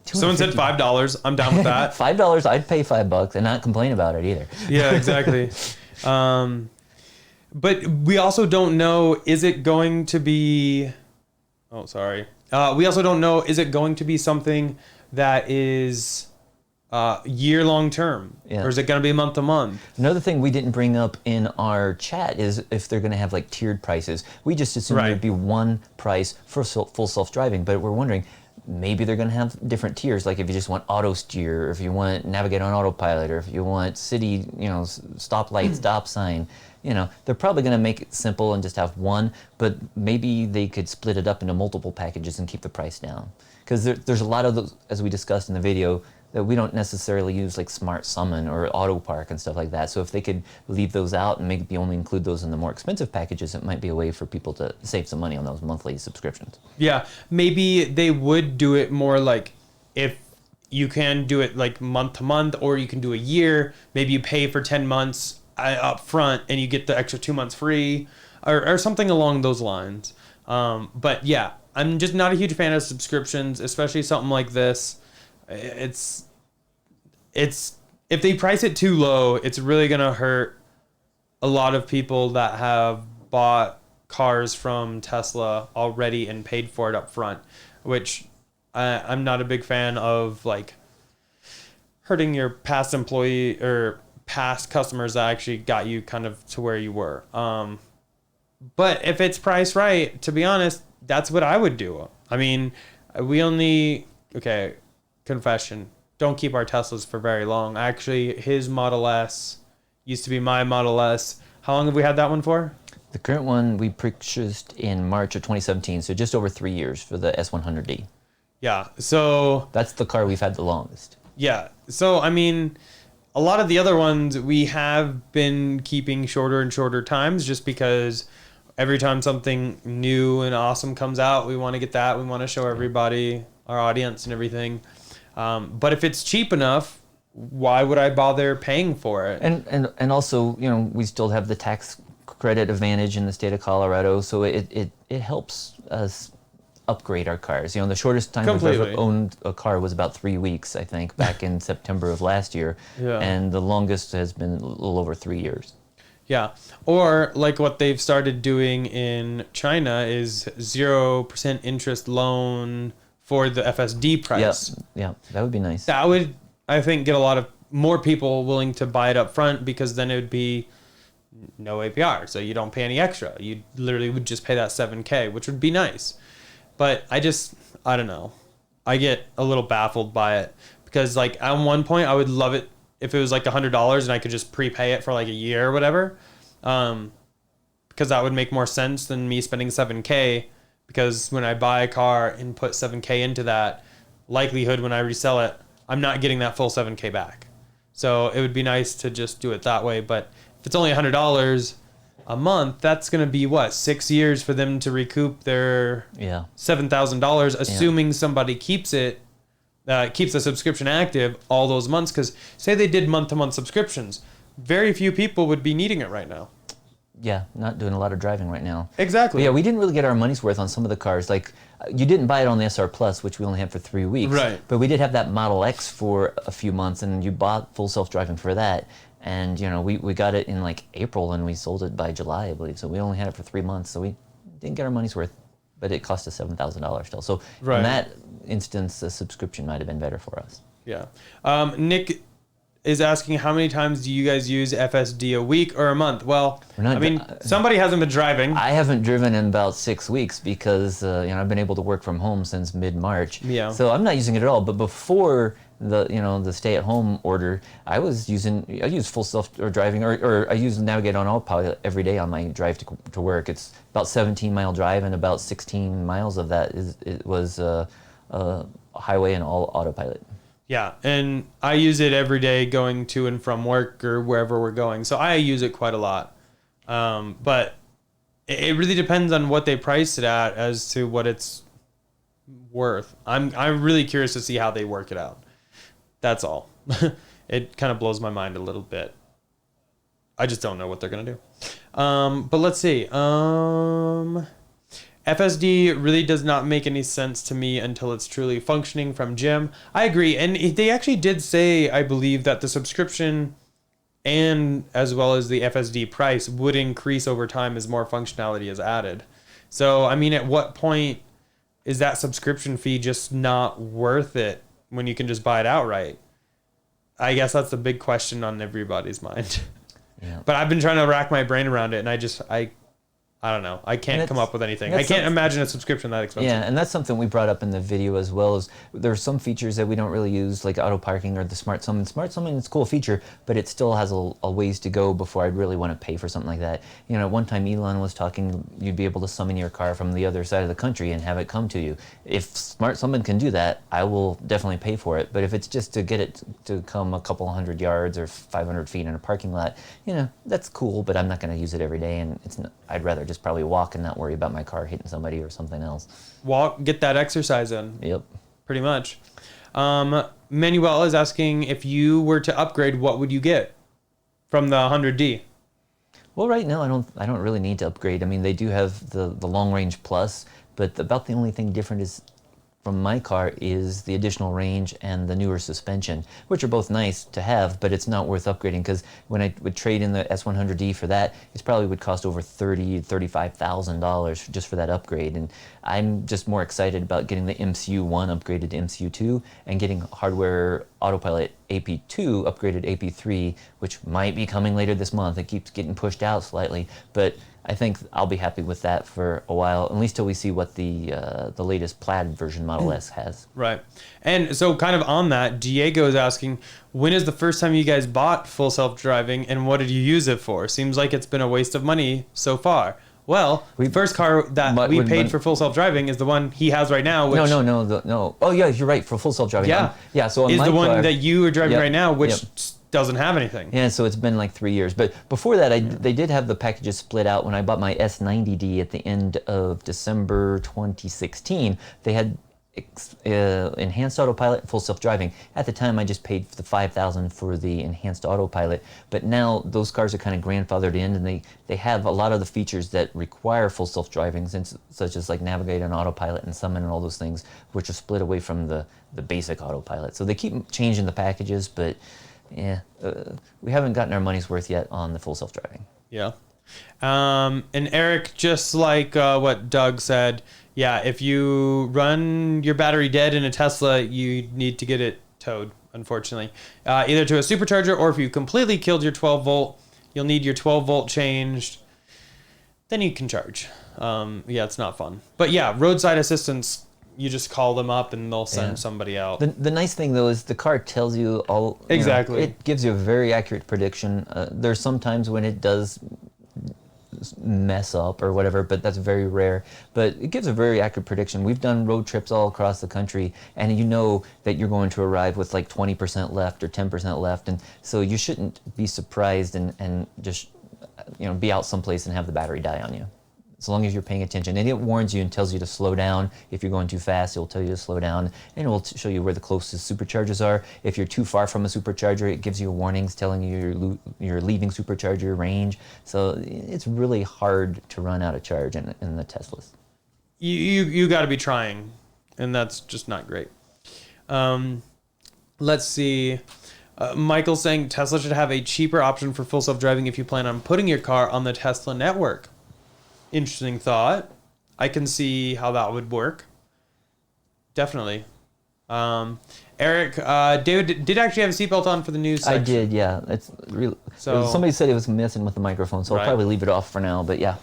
Speaker 1: someone said $5. I'm down with that.
Speaker 4: $5. I'd pay $5 and not complain about it either.
Speaker 1: Yeah, exactly. But we also don't know, is it going to be... Oh, sorry. We also don't know, is it going to be something that is year-long term?
Speaker 4: Yeah.
Speaker 1: Or is it going to be month to month?
Speaker 4: Another thing we didn't bring up in our chat is if they're going to have tiered prices. We just assumed there'd be one price for full self-driving, but we're wondering... Maybe they're going to have different tiers, like if you just want auto steer, or if you want navigate on autopilot, or if you want city, stoplight, stop sign. They're probably going to make it simple and just have one, but maybe they could split it up into multiple packages and keep the price down. Because there's a lot of those, as we discussed in the video, that we don't necessarily use Smart Summon or Auto Park and stuff like that. So if they could leave those out and maybe only include those in the more expensive packages, it might be a way for people to save some money on those monthly subscriptions.
Speaker 1: Yeah, maybe they would do it more if you can do it month to month, or you can do a year. Maybe you pay for 10 months up front and you get the extra 2 months free or something along those lines. But yeah, I'm just not a huge fan of subscriptions, especially something like this. It's if they price it too low, it's really gonna hurt a lot of people that have bought cars from Tesla already and paid for it up front, which I'm not a big fan of, hurting your past employee or past customers that actually got you kind of to where you were. But if it's priced right, to be honest, that's what I would do. I mean, confession, don't keep our Teslas for very long. Actually, his Model S used to be my Model S. How long have we had that one for?
Speaker 4: The current one we purchased in March of 2017, so just over 3 years for the S100D.
Speaker 1: Yeah, so...
Speaker 4: That's the car we've had the longest.
Speaker 1: Yeah, so, I mean, a lot of the other ones we have been keeping shorter and shorter times just because every time something new and awesome comes out, we want to get that. We want to show everybody, our audience and everything. But if it's cheap enough, why would I bother paying for it?
Speaker 4: And also, we still have the tax credit advantage in the state of Colorado, so it helps us upgrade our cars. The shortest time we've ever owned a car was about 3 weeks, I think, back in September of last year. Yeah. And the longest has been a little over 3 years.
Speaker 1: Yeah. Or what they've started doing in China is 0% interest loan for the FSD price.
Speaker 4: Yeah, that would be nice.
Speaker 1: That would, I think, get a lot of more people willing to buy it up front, because then it would be no APR, so you don't pay any extra. You literally would just pay that $7,000, which would be nice. But I don't know. I get a little baffled by it, because at one point I would love it if it was $100 and I could just prepay it for a year or whatever, because that would make more sense than me spending $7,000. Because when I buy a car and put $7,000 into that, likelihood when I resell it, I'm not getting that full $7,000 back. So it would be nice to just do it that way. But if it's only $100 a month, that's going to be what, 6 years for them to recoup their $7,000, assuming somebody keeps the subscription active all those months. Because say they did month-to-month subscriptions, very few people would be needing it right now.
Speaker 4: Yeah, not doing a lot of driving right now.
Speaker 1: Exactly.
Speaker 4: But yeah, we didn't really get our money's worth on some of the cars. Like, you didn't buy it on the SR Plus, which we only had for 3 weeks.
Speaker 1: Right.
Speaker 4: But we did have that Model X for a few months, and you bought full self-driving for that. And, you know, we got it in like April, and we sold it by July, I believe. So we only had it for 3 months, so we didn't get our money's worth. But it cost us $7,000 still. So in that instance, a subscription might have been better for us.
Speaker 1: Yeah. Nick is asking, how many times do you guys use FSD, a week or a month? Well, I mean, somebody hasn't been driving.
Speaker 4: I haven't driven in about 6 weeks because you know, I've been able to work from home since mid-March.
Speaker 1: Yeah.
Speaker 4: So I'm not using it at all. But before the stay-at-home order, I use full self-driving, or I use Navigate on Autopilot every day on my drive to work. It's about 17-mile drive, and about 16 miles of that was highway and all autopilot.
Speaker 1: Yeah, and I use it every day going to and from work or wherever we're going. So I use it quite a lot. But it really depends on what they price it at as to what it's worth. I'm really curious to see how they work it out. That's all. It kind of blows my mind a little bit. I just don't know what they're going to do. But let's see. FSD really does not make any sense to me until it's truly functioning, from Jim. I agree. And they actually did say, I believe, that the subscription and as well as the FSD price would increase over time as more functionality is added. So, I mean, at what point is that subscription fee just not worth it when you can just buy it outright? I guess that's the big question on everybody's mind. Yeah. But I've been trying to rack my brain around it, and I don't know. I can't come up with anything. I can't imagine a subscription that expensive.
Speaker 4: Yeah, and that's something we brought up in the video as well. Is there are some features that we don't really use, like auto parking or the smart summon. Smart summon is a cool feature, but it still has a ways to go before I'd really want to pay for something like that. You know, one time Elon was talking, you'd be able to summon your car from the other side of the country and have it come to you. If smart summon can do that, I will definitely pay for it. But if it's just to get it to come a couple hundred yards or 500 feet in a parking lot, you know, that's cool, but I'm not going to use it every day, and I'd rather just probably walk and not worry about my car hitting somebody or something else.
Speaker 1: Walk, get that exercise in.
Speaker 4: Yep.
Speaker 1: Pretty much. Manuel is asking, if you were to upgrade, what would you get from the 100D?
Speaker 4: Well, right now I don't really need to upgrade. I mean, they do have the long range plus, but about the only thing different is from my car is the additional range and the newer suspension, which are both nice to have, but it's not worth upgrading, because when I would trade in the S100D for that, it probably would cost over $35,000 just for that upgrade. And I'm just more excited about getting the MCU1 upgraded to MCU2 and getting hardware autopilot AP2 upgraded AP3, which might be coming later this month. It keeps getting pushed out slightly, but I think I'll be happy with that for a while, at least till we see what the latest plaid version Model S has.
Speaker 1: Right. And so kind of on that, Diego is asking, when is the first time you guys bought full self-driving, and what did you use it for? Seems like it's been a waste of money so far. Well, the first car that we paid for full self-driving is the one he has right now. Which,
Speaker 4: no. Oh, yeah, you're right, for full self-driving.
Speaker 1: Yeah.
Speaker 4: So
Speaker 1: is the one that you are driving right now, which doesn't have anything.
Speaker 4: Yeah, so it's been like 3 years. But before that, they did have the packages split out. When I bought my S90D at the end of December 2016, they had enhanced autopilot and full self-driving. At the time, I just paid the $5,000 for the enhanced autopilot. But now those cars are kind of grandfathered in, and they have a lot of the features that require full self-driving, such as like Navigate on Autopilot and Summon and all those things, which are split away from the basic autopilot. So they keep changing the packages, but yeah, we haven't gotten our money's worth yet on the full self-driving.
Speaker 1: Yeah. And Eric, just like what Doug said, yeah, if you run your battery dead in a Tesla, you need to get it towed, unfortunately. Either to a supercharger, or if you completely killed your 12 volt, you'll need your 12 volt changed. Then you can charge. Yeah, it's not fun. But yeah, roadside assistance, you just call them up and they'll send somebody out.
Speaker 4: The nice thing, though, is the car tells you all.
Speaker 1: Exactly.
Speaker 4: It gives you a very accurate prediction. There's some times when it does mess up or whatever, but that's very rare. But it gives a very accurate prediction. We've done road trips all across the country, and you know that you're going to arrive with like 20% left or 10% left, and so you shouldn't be surprised and just be out someplace and have the battery die on you. As long as you're paying attention. And it warns you and tells you to slow down. If you're going too fast, it will tell you to slow down. And it will show you where the closest superchargers are. If you're too far from a supercharger, it gives you warnings telling you you're leaving supercharger range. So it's really hard to run out of charge in the Teslas.
Speaker 1: You got to be trying, and that's just not great. Let's see. Michael's saying Tesla should have a cheaper option for full self-driving if you plan on putting your car on the Tesla network. Interesting thought. I can see how that would work. Definitely. Eric, David did actually have a seatbelt on for the news section.
Speaker 4: I did, yeah. It's really.
Speaker 1: So
Speaker 4: somebody said it was messing with the microphone, so I'll probably leave it off for now. But yeah,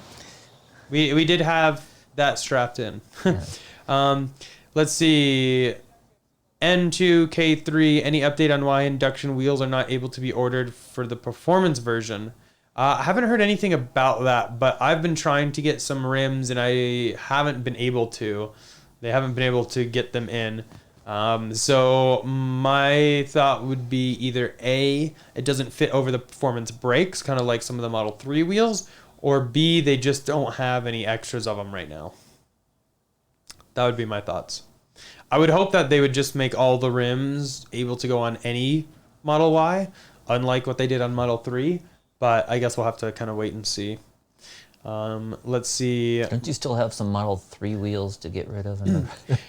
Speaker 1: we did have that strapped in.
Speaker 4: Yeah.
Speaker 1: Let's see. N2K3. Any update on why induction wheels are not able to be ordered for the performance version? I haven't heard anything about that, but I've been trying to get some rims and I haven't been able to. They haven't been able to get them in. So my thought would be either A, it doesn't fit over the performance brakes, kind of like some of the Model 3 wheels, or B, they just don't have any extras of them right now. That would be my thoughts. I would hope that they would just make all the rims able to go on any Model Y, unlike what they did on Model 3. But I guess we'll have to kind of wait and see. Let's see.
Speaker 4: Don't you still have some Model 3 wheels to get rid of?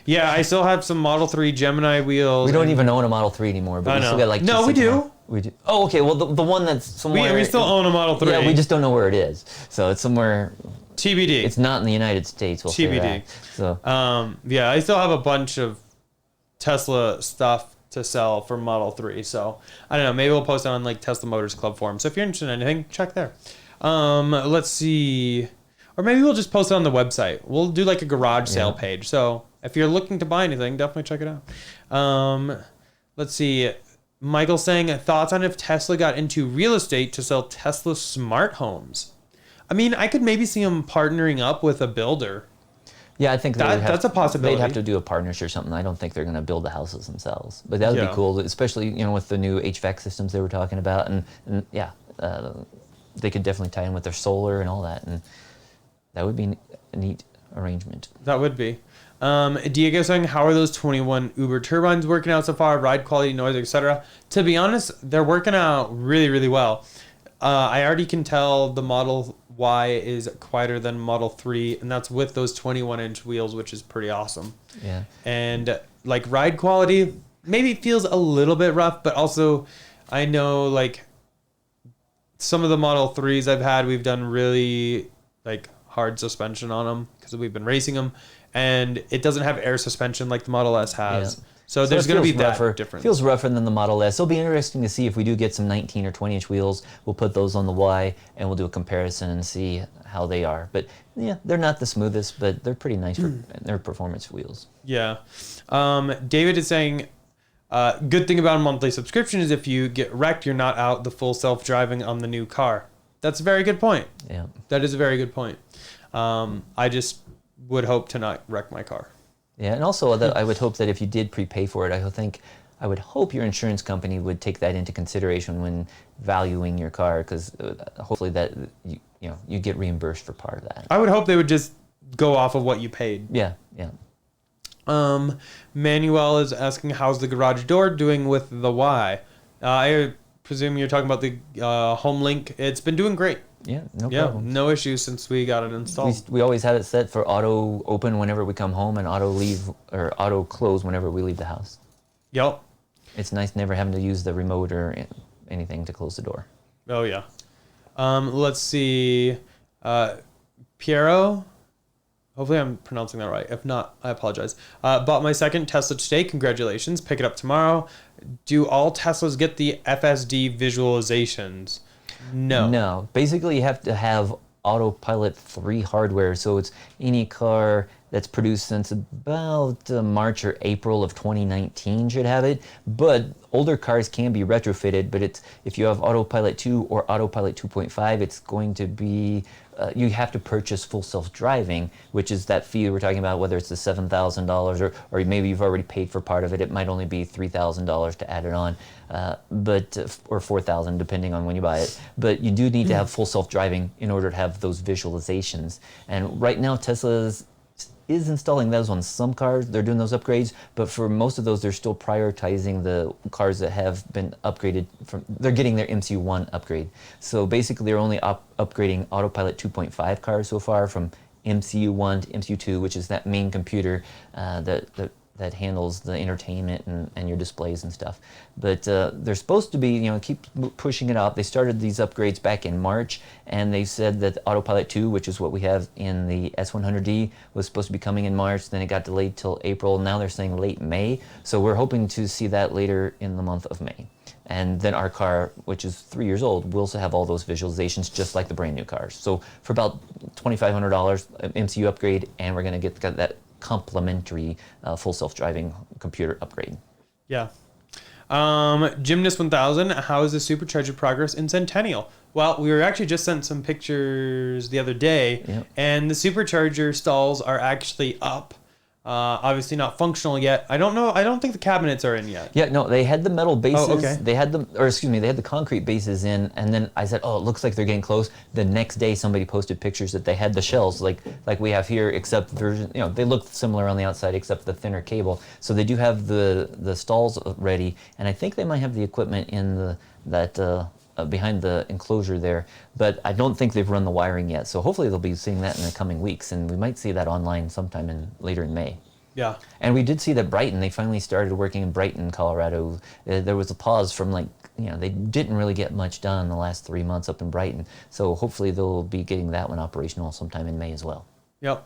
Speaker 1: Yeah, I still have some Model 3 Gemini wheels.
Speaker 4: We don't even own a Model 3 anymore, but we still got like...
Speaker 1: No, we do.
Speaker 4: We do. Oh, okay. Well, the one that's somewhere...
Speaker 1: We still own a Model 3.
Speaker 4: Yeah, we just don't know where it is. So it's somewhere...
Speaker 1: TBD.
Speaker 4: It's not in the United States, we'll
Speaker 1: TBD.
Speaker 4: say that. So.
Speaker 1: Yeah, I still have a bunch of Tesla stuff to sell for Model 3. So I don't know. Maybe we'll post it on like Tesla Motors Club forum. So if you're interested in anything, check there. Let's see. Or maybe we'll just post it on the website. We'll do like a garage sale page. So if you're looking to buy anything, definitely check it out. Let's see. Michael's saying thoughts on if Tesla got into real estate to sell Tesla smart homes. I mean, I could maybe see them partnering up with a builder.
Speaker 4: Yeah, I think
Speaker 1: that's a possibility.
Speaker 4: They'd have to do a partnership or something. I don't think they're going to build the houses themselves, but that would be cool, especially with the new HVAC systems they were talking about, and they could definitely tie in with their solar and all that, and that would be a neat arrangement.
Speaker 1: That would be. Diego saying, how are those 21 Uber turbines working out so far? Ride quality, noise, etc. To be honest, they're working out really, really well. I already can tell the Model Y is quieter than Model 3, and that's with those 21-inch wheels, which is pretty awesome.
Speaker 4: Yeah.
Speaker 1: And like ride quality, maybe feels a little bit rough, but also I know like some of the Model 3s I've had, we've done really like hard suspension on them because we've been racing them, and it doesn't have air suspension like the Model S has. Yeah. So there's going to be that difference.
Speaker 4: Feels rougher than the Model S. It'll be interesting to see if we do get some 19 or 20-inch wheels. We'll put those on the Y, and we'll do a comparison and see how they are. But yeah, they're not the smoothest, but they're pretty nice. They're performance wheels.
Speaker 1: Yeah. David is saying, good thing about a monthly subscription is if you get wrecked, you're not out the full self-driving on the new car. That's a very good point.
Speaker 4: Yeah.
Speaker 1: That is a very good point. I just would hope to not wreck my car.
Speaker 4: Yeah, and also I would hope that if you did prepay for it, I would hope your insurance company would take that into consideration when valuing your car, because hopefully that you get reimbursed for part of that.
Speaker 1: I would hope they would just go off of what you paid.
Speaker 4: Yeah.
Speaker 1: Manuel is asking, how's the garage door doing with the Y? I presume you're talking about the home link. It's been doing great.
Speaker 4: Yeah, no problem.
Speaker 1: No issues since we got it installed.
Speaker 4: We always have it set for auto open whenever we come home and auto close whenever we leave the house.
Speaker 1: Yep.
Speaker 4: It's nice never having to use the remote or anything to close the door.
Speaker 1: Oh yeah. Let's see. Piero. Hopefully I'm pronouncing that right. If not, I apologize. Bought my second Tesla today. Congratulations. Pick it up tomorrow. Do all Teslas get the FSD Visualizations? No.
Speaker 4: Basically, you have to have Autopilot 3 hardware. So it's any car that's produced since about March or April of 2019 should have it. But older cars can be retrofitted. But if you have Autopilot 2 or Autopilot 2.5, it's going to be you have to purchase full self-driving, which is that fee we're talking about, whether it's the $7,000 or maybe you've already paid for part of it. It might only be $3,000 to add it on, or $4,000 depending on when you buy it. But you do need to have full self-driving in order to have those visualizations. And right now Tesla is installing those on some cars. They're doing those upgrades, but for most of those, they're still prioritizing the cars that have been upgraded they're getting their MCU1 upgrade. So basically they're only upgrading Autopilot 2.5 cars so far from MCU1 to MCU2, which is that main computer that handles the entertainment and your displays and stuff. But they're supposed to be, keep pushing it out. They started these upgrades back in March, and they said that Autopilot 2, which is what we have in the S100D, was supposed to be coming in March. Then it got delayed till April. Now they're saying late May. So we're hoping to see that later in the month of May. And then our car, which is 3 years old, will also have all those visualizations just like the brand new cars. So for about $2,500 MCU upgrade, and we're going to get that complimentary full self-driving computer upgrade.
Speaker 1: Yeah. Gymnast 1000, how is the Supercharger progress in Centennial? Well, we were actually just sent some pictures the other day, and the Supercharger stalls are actually up. Obviously not functional yet. I don't think the cabinets are in yet.
Speaker 4: Yeah, no, they had the metal bases.
Speaker 1: Oh, okay.
Speaker 4: They had the concrete bases in, and then I said, oh, it looks like they're getting close. The next day, somebody posted pictures that they had the shells like we have here, except they look similar on the outside, except the thinner cable. So they do have the stalls ready, and I think they might have the equipment in behind the enclosure there, but I don't think they've run the wiring yet. So hopefully they'll be seeing that in the coming weeks, and we might see that online sometime later in May.
Speaker 1: Yeah.
Speaker 4: And we did see that Brighton, they finally started working in Brighton, Colorado. There was a pause from they didn't really get much done in the last 3 months up in Brighton. So hopefully they'll be getting that one operational sometime in May as well.
Speaker 1: Yep.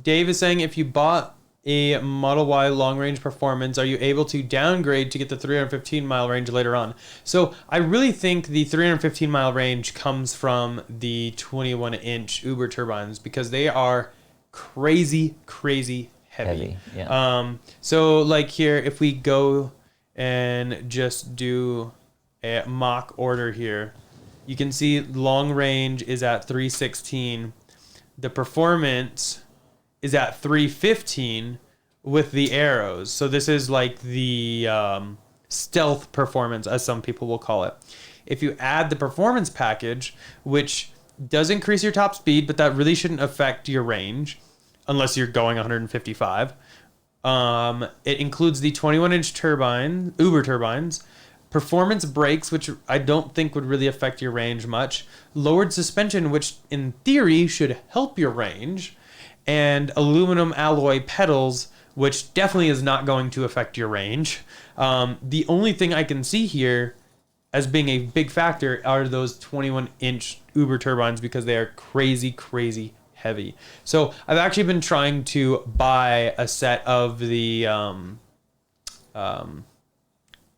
Speaker 1: Dave is saying, if you bought a Model Y long-range performance, are you able to downgrade to get the 315-mile range later on? So I really think the 315-mile range comes from the 21-inch Uber turbines, because they are crazy heavy.
Speaker 4: Yeah.
Speaker 1: So like here, if we go and just do a mock order here, you can see long range is at 316. The performance is at 315 with the arrows. So this is like the stealth performance, as some people will call it. If you add the performance package, which does increase your top speed, but that really shouldn't affect your range unless you're going 155. It includes the 21-inch turbine, Uber turbines, performance brakes, which I don't think would really affect your range much, lowered suspension, which in theory should help your range, and aluminum alloy pedals, which definitely is not going to affect your range. The only thing I can see here as being a big factor are those 21-inch Uber turbines, because they are crazy heavy. So I've actually been trying to buy a set of the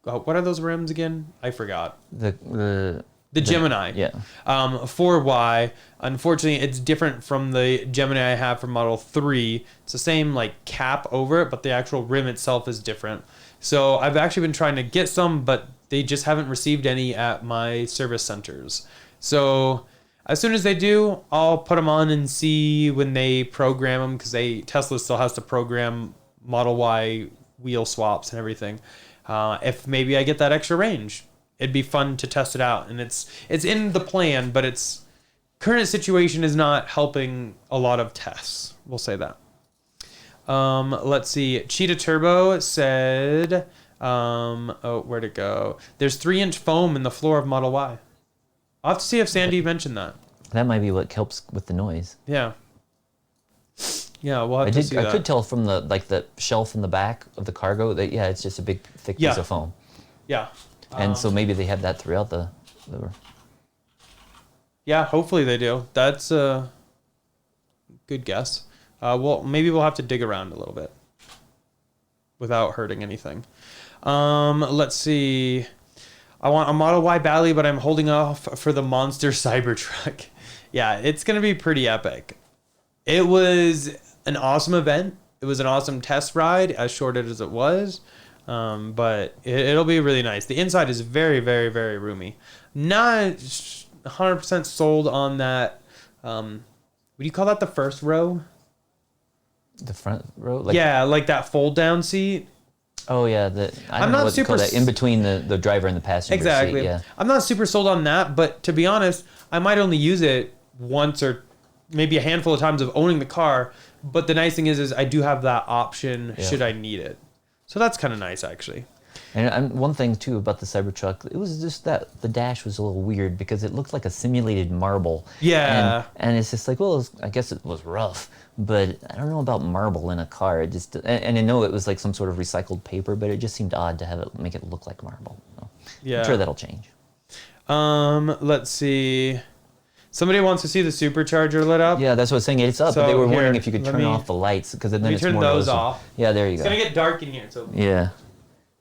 Speaker 1: what are those rims again? I forgot. The Gemini.
Speaker 4: Yeah.
Speaker 1: For Y. Unfortunately, it's different from the Gemini I have for Model 3. It's the same cap over it, but the actual rim itself is different. So I've actually been trying to get some, but they just haven't received any at my service centers. So as soon as they do, I'll put them on and see when they program them, because Tesla still has to program Model Y wheel swaps and everything. If maybe I get that extra range, it'd be fun to test it out. And it's in the plan, but its current situation is not helping a lot of tests. We'll say that. Let's see. Cheetah Turbo said, where'd it go? There's 3-inch foam in the floor of Model Y. I'll have to see if Sandy mentioned that.
Speaker 4: That might be what helps with the noise.
Speaker 1: Yeah. Yeah, we'll have to see that.
Speaker 4: I could tell from the shelf in the back of the cargo that, it's just a big, thick piece of foam.
Speaker 1: Yeah.
Speaker 4: And so maybe they have that throughout the...
Speaker 1: Yeah, hopefully they do. That's a good guess. Maybe we'll have to dig around a little bit without hurting anything. Let's see. I want a Model Y badly, but I'm holding off for the monster Cybertruck. Yeah, it's going to be pretty epic. It was an awesome event. It was an awesome test ride, as short as it was. But it'll be really nice. The inside is very roomy. Not 100% sold on that would you call that the first row?
Speaker 4: The front row? Like,
Speaker 1: Yeah, like that fold down seat.
Speaker 4: Oh yeah, I don't know
Speaker 1: not
Speaker 4: what to call
Speaker 1: super
Speaker 4: that, in between the driver and the passenger
Speaker 1: Exactly.
Speaker 4: seat. Yeah.
Speaker 1: I'm not super sold on that, but to be honest, I might only use it once or maybe a handful of times of owning the car. But the nice thing is I do have that option should I need it. So that's kind of nice, actually.
Speaker 4: And one thing too about the Cybertruck, it was just that the dash was a little weird because it looked like a simulated marble.
Speaker 1: Yeah.
Speaker 4: And it's just like, well, I guess it was rough, but I don't know about marble in a car. It just, and I know it was like some sort of recycled paper, but it just seemed odd to have it make it look like marble. So
Speaker 1: Yeah.
Speaker 4: I'm sure that'll change.
Speaker 1: Let's see. Somebody wants to see the supercharger lit up.
Speaker 4: Yeah, that's what I was saying. It's up, but they
Speaker 1: So
Speaker 4: were wondering
Speaker 1: here,
Speaker 4: if you could
Speaker 1: let
Speaker 4: turn
Speaker 1: me-
Speaker 4: off the lights because then
Speaker 1: me
Speaker 4: it's
Speaker 1: turn
Speaker 4: more
Speaker 1: those
Speaker 4: noticeable.
Speaker 1: off.
Speaker 4: Yeah, there you
Speaker 1: It's
Speaker 4: go.
Speaker 1: gonna get dark in here, so
Speaker 4: Yeah.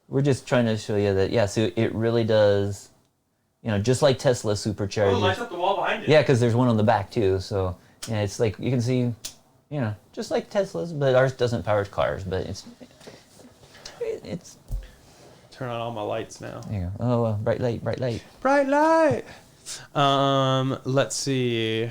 Speaker 4: We're just trying to show you that, yeah, so it really does, just like Tesla superchargers.
Speaker 1: lights up the wall behind it.
Speaker 4: Yeah, because there's one on the back too. So, yeah, it's like you can see, just like Tesla's, but ours doesn't power cars, but it's
Speaker 1: Turn on all my lights now.
Speaker 4: there you go. Oh, bright light, bright light.
Speaker 1: Bright light. Let's see.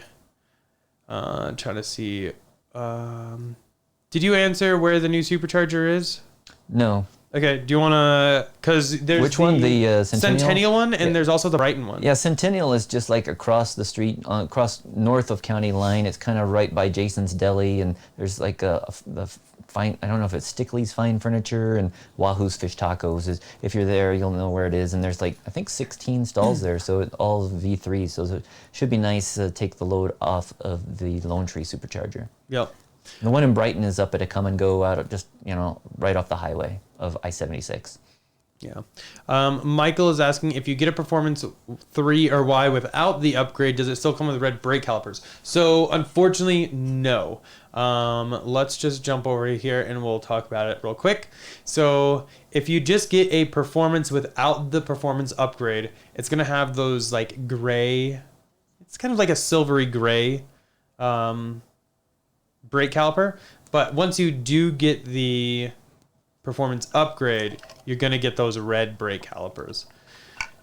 Speaker 1: Trying to see. Did you answer where the new supercharger is?
Speaker 4: No.
Speaker 1: Okay. Do you want to? Because there's
Speaker 4: Which one? The
Speaker 1: Centennial one, and there's also the Brighton one.
Speaker 4: Yeah, Centennial is just like across the street, across north of County Line. It's kind of right by Jason's Deli, and there's like a fine. I don't know if it's Stickley's Fine Furniture and Wahoo's Fish Tacos. If you're there, you'll know where it is. And there's like I think 16 stalls there, so all V3. So it should be nice to take the load off of the Lone Tree Supercharger.
Speaker 1: Yep.
Speaker 4: The one in Brighton is up at a come and go out of just right off the highway of I-76.
Speaker 1: Yeah. Michael is asking if you get a Performance 3 or Y without the upgrade, does it still come with red brake calipers? So unfortunately, no. Let's just jump over here and we'll talk about it real quick. So if you just get a Performance without the Performance upgrade, it's going to have those like gray, it's kind of like a silvery gray brake caliper. But once you do get the Performance upgrade, you're going to get those red brake calipers.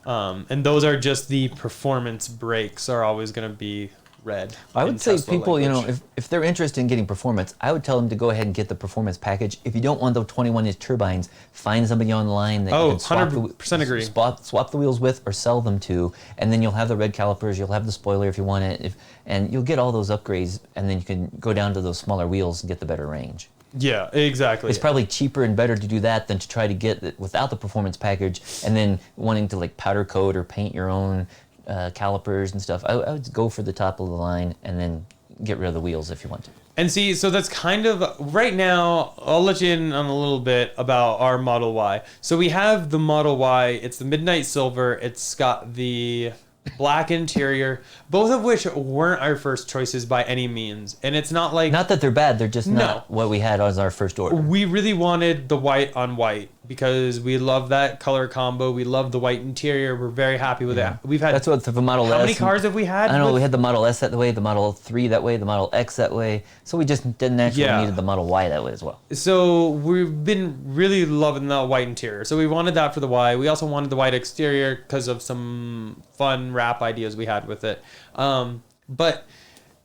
Speaker 1: And those are just the Performance brakes are always going to be red.
Speaker 4: I would say
Speaker 1: Tesla
Speaker 4: people,
Speaker 1: language.
Speaker 4: if they're interested in getting Performance, I would tell them to go ahead and get the Performance package. If you don't want the 21-inch turbines, find somebody online that you can swap
Speaker 1: 100% agree.
Speaker 4: swap the wheels with or sell them to, and then you'll have the red calipers, you'll have the spoiler if you want it, and you'll get all those upgrades, and then you can go down to those smaller wheels and get the better range.
Speaker 1: Yeah, exactly.
Speaker 4: It's probably cheaper and better to do that than to try to get it without the Performance package and then wanting to like powder coat or paint your own calipers and stuff. I would go for the top of the line and then get rid of the wheels if you want to.
Speaker 1: And see, so that's kind of, right now, I'll let you in on a little bit about our Model Y. So we have the Model Y, it's the Midnight Silver, it's got the black interior, both of which weren't our first choices by any means. And it's not like...
Speaker 4: Not that they're bad, they're just not what we had as our first order.
Speaker 1: We really wanted the white on white because we love that color combo. We love the white interior. We're very happy with it. We've had...
Speaker 4: That's what the Model S...
Speaker 1: How many cars have we had?
Speaker 4: I don't know, we had the Model S that way, the Model 3 that way, the Model X that way. So we just didn't actually needed the Model Y that way as well.
Speaker 1: So we've been really loving the white interior. So we wanted that for the Y. We also wanted the white exterior because of some fun wrap ideas we had with it. But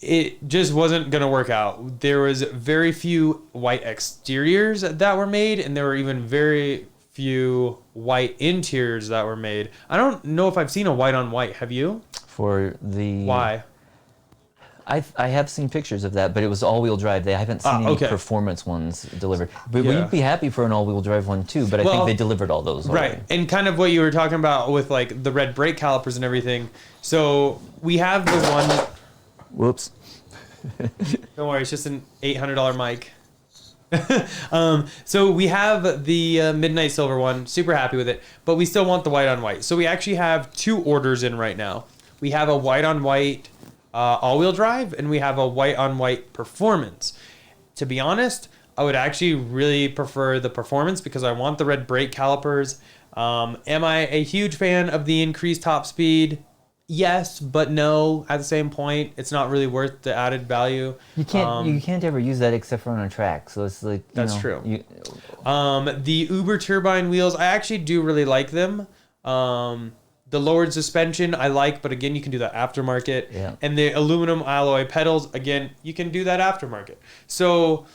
Speaker 1: it just wasn't going to work out. There was very few white exteriors that were made, and there were even very few white interiors that were made. I don't know if I've seen a white on white. Have you?
Speaker 4: For the...
Speaker 1: Why?
Speaker 4: I have seen pictures of that, but it was all-wheel drive. I haven't seen any Performance ones delivered. But we'd be happy for an all-wheel drive one too, but I think they delivered all those already.
Speaker 1: Right, and kind of what you were talking about with like the red brake calipers and everything. So we have the one...
Speaker 4: Whoops.
Speaker 1: Don't worry, it's just an $800 mic. So we have the Midnight Silver one, super happy with it, but we still want the white on white. So we actually have two orders in right now. We have a white on white all-wheel drive, and we have a white on white Performance. To be honest, I would actually really prefer the Performance because I want the red brake calipers. Am I a huge fan of the increased top speed? Yes, but no. At the same point, it's not really worth the added value.
Speaker 4: You can't ever use that except for on a track. So it's like
Speaker 1: that's true. The Uber turbine wheels, I actually do really like them. The lowered suspension I like, but again, you can do that aftermarket.
Speaker 4: Yeah.
Speaker 1: And the aluminum alloy pedals, again, you can do that aftermarket. So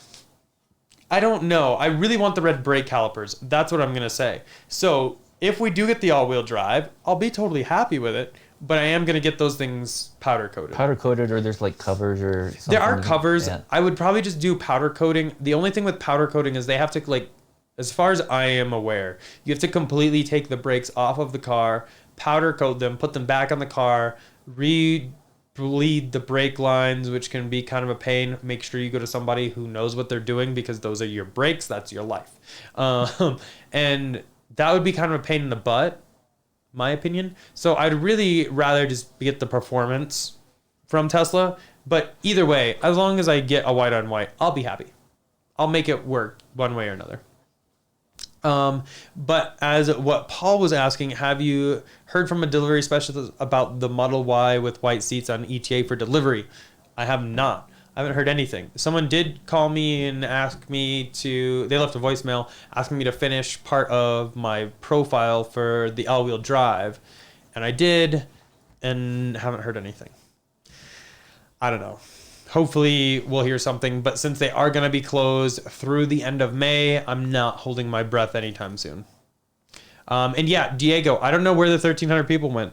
Speaker 1: I don't know. I really want the red brake calipers. That's what I'm going to say. So if we do get the all-wheel drive, I'll be totally happy with it. But I am going to get those things powder coated.
Speaker 4: Powder coated, or there's like covers or something.
Speaker 1: There are covers.
Speaker 4: Yeah.
Speaker 1: I would probably just do powder coating. The only thing with powder coating is they have to, like, as far as I am aware, you have to completely take the brakes off of the car, powder coat them, put them back on the car, bleed the brake lines, which can be kind of a pain. Make sure you go to somebody who knows what they're doing, because those are your brakes. That's your life. And that would be kind of a pain in the butt, my opinion. So I'd really rather just get the performance from Tesla. But either way, as long as I get a white on white, I'll be happy. I'll make it work one way or another. But as what Paul was asking, have you heard from a delivery specialist about the Model Y with white seats on ETA for delivery? I have not. I haven't heard anything. Someone did call me and ask me they left a voicemail asking me to finish part of my profile for the all-wheel drive. And I did, and haven't heard anything. I don't know. Hopefully we'll hear something, but since they are going to be closed through the end of May, I'm not holding my breath anytime soon. And yeah, Diego, I don't know where the 1,300 people went.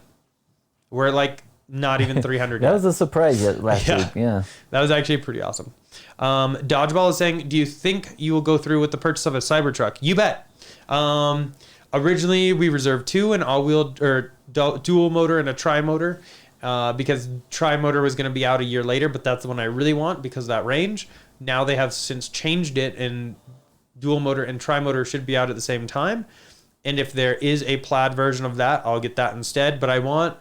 Speaker 1: We're like not even 300
Speaker 4: That
Speaker 1: yet.
Speaker 4: was a surprise last week. Yeah.
Speaker 1: That was actually pretty awesome. Dodgeball is saying, do you think you will go through with the purchase of a Cybertruck? You bet. Originally, we reserved 2, an all-wheel or dual motor and a tri-motor. Because tri-motor was going to be out a year later, but that's the one I really want because of that range. Now they have since changed it, and dual motor and tri-motor should be out at the same time. And if there is a plaid version of that, I'll get that instead. But I want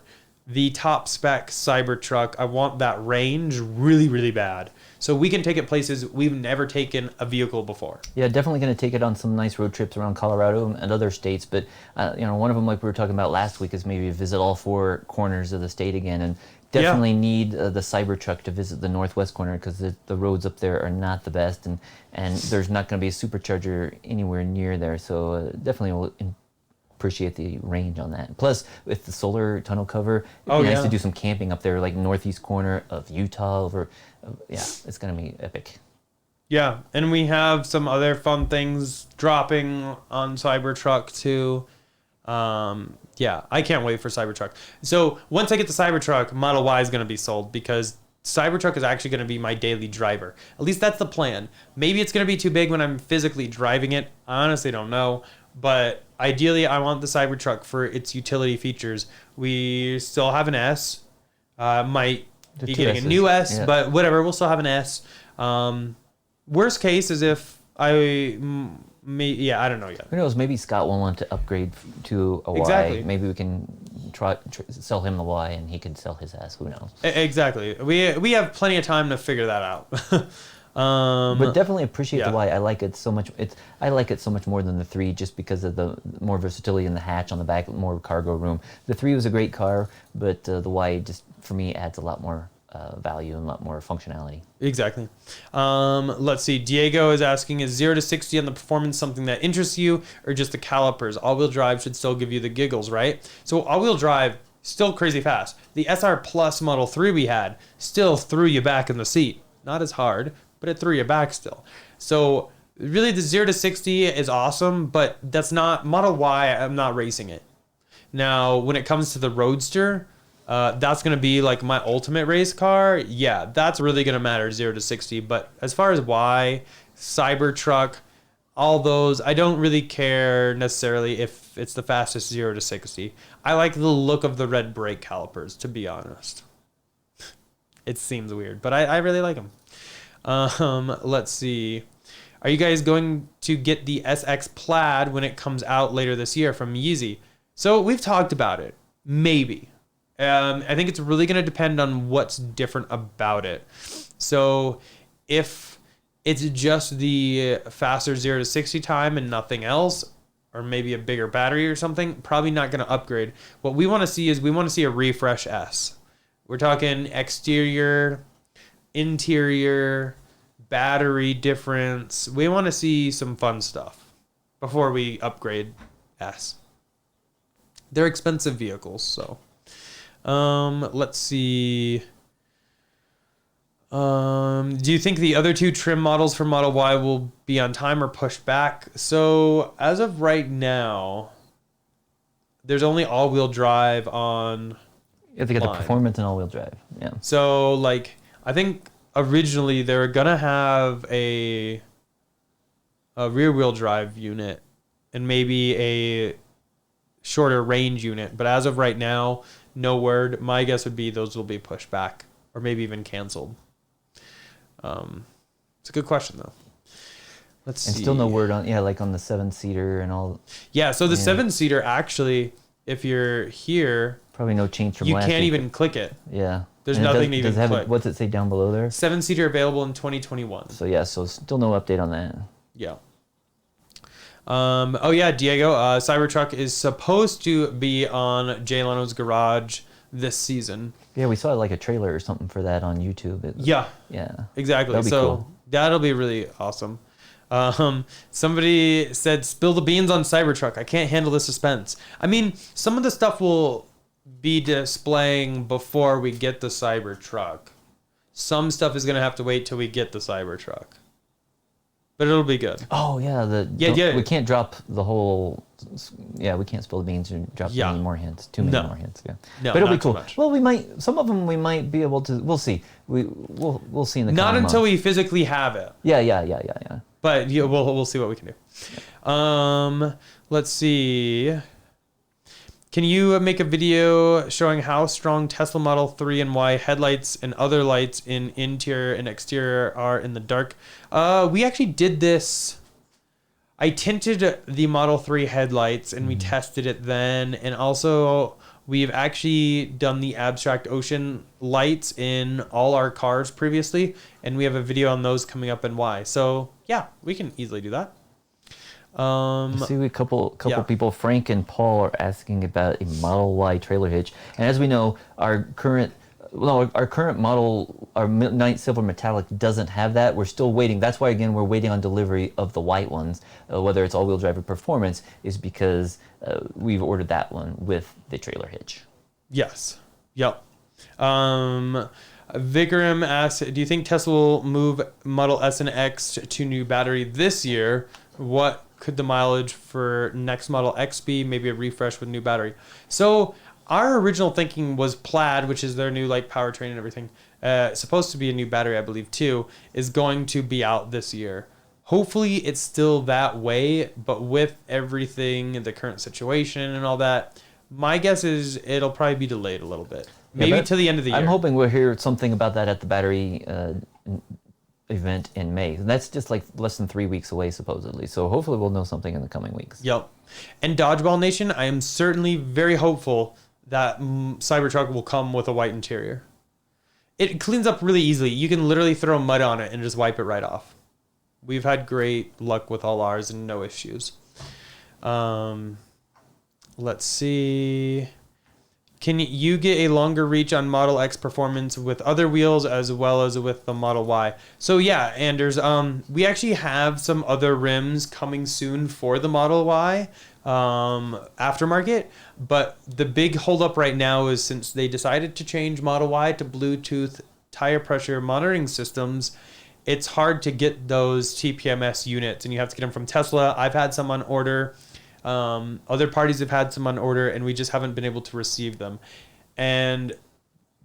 Speaker 1: the top spec Cybertruck. I want that range really, really bad. So we can take it places we've never taken a vehicle before.
Speaker 4: Yeah, definitely going to take it on some nice road trips around Colorado and other states. But one of them, like we were talking about last week, is maybe visit all 4 corners of the state again, and definitely need the Cybertruck to visit the northwest corner, because the roads up there are not the best, and there's not going to be a supercharger anywhere near there. So definitely will appreciate the range on that. Plus, with the solar tunnel cover, it'd be nice to do some camping up there, like northeast corner of Utah. It's going to be epic.
Speaker 1: Yeah, and we have some other fun things dropping on Cybertruck too. I can't wait for Cybertruck. So once I get the Cybertruck, Model Y is going to be sold, because Cybertruck is actually going to be my daily driver. At least that's the plan. Maybe it's going to be too big when I'm physically driving it. I honestly don't know. But ideally, I want the Cybertruck for its utility features. We still have an S. Might be getting a new S, but whatever. We'll still have an S. Worst case is if I don't know yet.
Speaker 4: Who knows? Maybe Scott will want to upgrade to a Y.
Speaker 1: Exactly.
Speaker 4: Maybe we can try sell him the Y, and he could sell his S. Who knows?
Speaker 1: Exactly. We have plenty of time to figure that out.
Speaker 4: But definitely appreciate the Y. I like it so much. I like it so much more than the 3, just because of the more versatility in the hatch on the back, more cargo room. The 3 was a great car, but the Y just, for me, adds a lot more value and a lot more functionality.
Speaker 1: Exactly. Let's see. Diego is asking, is 0 to 60 on the performance something that interests you, or just the calipers? All-wheel drive should still give you the giggles, right? So all-wheel drive, still crazy fast. The SR Plus Model 3 we had still threw you back in the seat. Not as hard, but it threw you back still. So really the 0 to 60 is awesome, but that's not Model Y. I'm not racing it. Now, when it comes to the Roadster, that's going to be like my ultimate race car. Yeah, that's really going to matter, 0 to 60. But as far as Y, Cybertruck, all those, I don't really care necessarily if it's the fastest 0 to 60. I like the look of the red brake calipers, to be honest. It seems weird, but I really like them. Let's see. Are you guys going to get the SX Plaid when it comes out later this year from Yeezy? So we've talked about it. Maybe. I think it's really going to depend on what's different about it. So if it's just the faster 0 to 60 time and nothing else, or maybe a bigger battery or something, probably not going to upgrade. What we want to see is a refresh S. We're talking exterior, interior, battery difference. We want to see some fun stuff before we upgrade S. they're expensive vehicles. So let's see. Do you think the other two trim models for Model Y will be on time or pushed back? So as of right now, there's only all-wheel drive on.
Speaker 4: You have to get the performance and all-wheel drive. Yeah.
Speaker 1: So like I think originally they were gonna have a rear-wheel drive unit and maybe a shorter range unit, but as of right now, no word. My guess would be those will be pushed back or maybe even canceled. It's a good question though. Let's see.
Speaker 4: And still no word on like on the 7-seater and all.
Speaker 1: Yeah, so the 7-seater actually, if you're here,
Speaker 4: probably no change from
Speaker 1: you
Speaker 4: last
Speaker 1: can't
Speaker 4: week.
Speaker 1: even click it.
Speaker 4: Yeah.
Speaker 1: There's nothing to even click.
Speaker 4: What's it say down below there?
Speaker 1: 7-seater available in 2021.
Speaker 4: So yeah, so still no update on that.
Speaker 1: Yeah. Oh yeah, Diego, Cybertruck is supposed to be on Jay Leno's garage this season.
Speaker 4: Yeah, we saw like a trailer or something for that on YouTube.
Speaker 1: Yeah. Exactly.
Speaker 4: That'll be cool.
Speaker 1: That'll be really awesome. Somebody said, spill the beans on Cybertruck. I can't handle the suspense. I mean, some of the stuff will be displaying before we get the Cybertruck. Some stuff is going to have to wait till we get the Cybertruck. But it'll be good.
Speaker 4: Oh, yeah. We can't drop the whole... Yeah, we can't spill the beans and drop any more hints. Too many more hints, yeah.
Speaker 1: No,
Speaker 4: but it'll be cool.
Speaker 1: Much.
Speaker 4: Well, we might... Some of them we might be able to... We'll see. We'll see in the
Speaker 1: Not
Speaker 4: coming
Speaker 1: until
Speaker 4: months.
Speaker 1: we physically have it.
Speaker 4: Yeah.
Speaker 1: But we'll see what we can do. Let's see. Can you make a video showing how strong Tesla Model 3 and Y headlights and other lights in interior and exterior are in the dark? We actually did this. I tinted the Model 3 headlights and we tested it then. And also we've actually done the abstract ocean lights in all our cars previously. And we have a video on those coming up in Y. So yeah, we can easily do that.
Speaker 4: I see a couple people, Frank and Paul, are asking about a Model Y trailer hitch. And as we know, our current model, our Night Silver Metallic, doesn't have that. We're still waiting. That's why, again, we're waiting on delivery of the white ones, whether it's all-wheel drive or performance, is because we've ordered that one with the trailer hitch.
Speaker 1: Yes. Yep. Vikram asks, do you think Tesla will move Model S and X to new battery this year? What could the mileage for next Model X be? Maybe a refresh with new battery. So our original thinking was Plaid, which is their new like powertrain and everything. Supposed to be a new battery, I believe, too, is going to be out this year. Hopefully it's still that way, but with everything, the current situation and all that, my guess is it'll probably be delayed a little bit. Maybe to the end of the year.
Speaker 4: I'm hoping we'll hear something about that at the battery event in May. And that's just like less than 3 weeks away, supposedly. So hopefully we'll know something in the coming weeks.
Speaker 1: Yep. And Dodgeball Nation, I am certainly very hopeful that Cybertruck will come with a white interior. It cleans up really easily. You can literally throw mud on it and just wipe it right off. We've had great luck with all ours and no issues. Let's see. Can you get a longer reach on Model X performance with other wheels as well as with the Model Y? So yeah, Anders, we actually have some other rims coming soon for the Model Y aftermarket, but the big holdup right now is since they decided to change Model Y to Bluetooth tire pressure monitoring systems, it's hard to get those TPMS units and you have to get them from Tesla. I've had some on order. Other parties have had some on order and we just haven't been able to receive them. And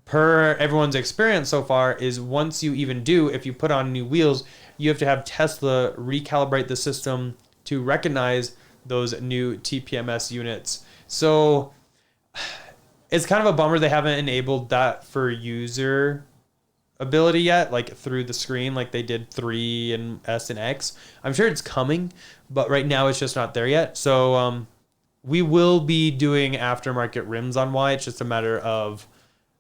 Speaker 1: per everyone's experience so far is once you even do, if you put on new wheels, you have to have Tesla recalibrate the system to recognize those new TPMS units. So it's kind of a bummer they haven't enabled that for user ability yet, like through the screen like they did 3 and S and X. I'm sure it's coming, but right now it's just not there yet. So we will be doing aftermarket rims on Y. It's just a matter of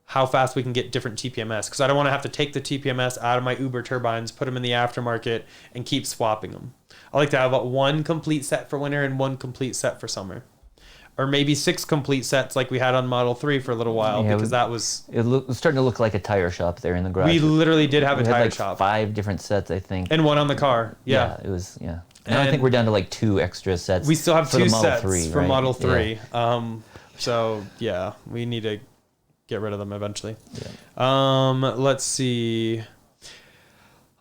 Speaker 1: how fast we can get different TPMS, because I don't want to have to take the TPMS out of my Uber turbines, put them in the aftermarket, and keep swapping them. I like to have one complete set for winter and one complete set for summer. Or maybe 6 complete sets like we had on Model 3 for a little while, because that was...
Speaker 4: It was starting to look like a tire shop there in the garage.
Speaker 1: We literally did have a tire
Speaker 4: like
Speaker 1: shop.
Speaker 4: 5 different sets, I think.
Speaker 1: And one on the car. Yeah.
Speaker 4: It was, Now I think we're down to like 2 extra sets.
Speaker 1: We still have
Speaker 4: for
Speaker 1: 2
Speaker 4: the Model
Speaker 1: sets
Speaker 4: 3,
Speaker 1: for
Speaker 4: right?
Speaker 1: Model 3.
Speaker 4: Yeah.
Speaker 1: So yeah, we need to get rid of them eventually. Yeah. Let's see.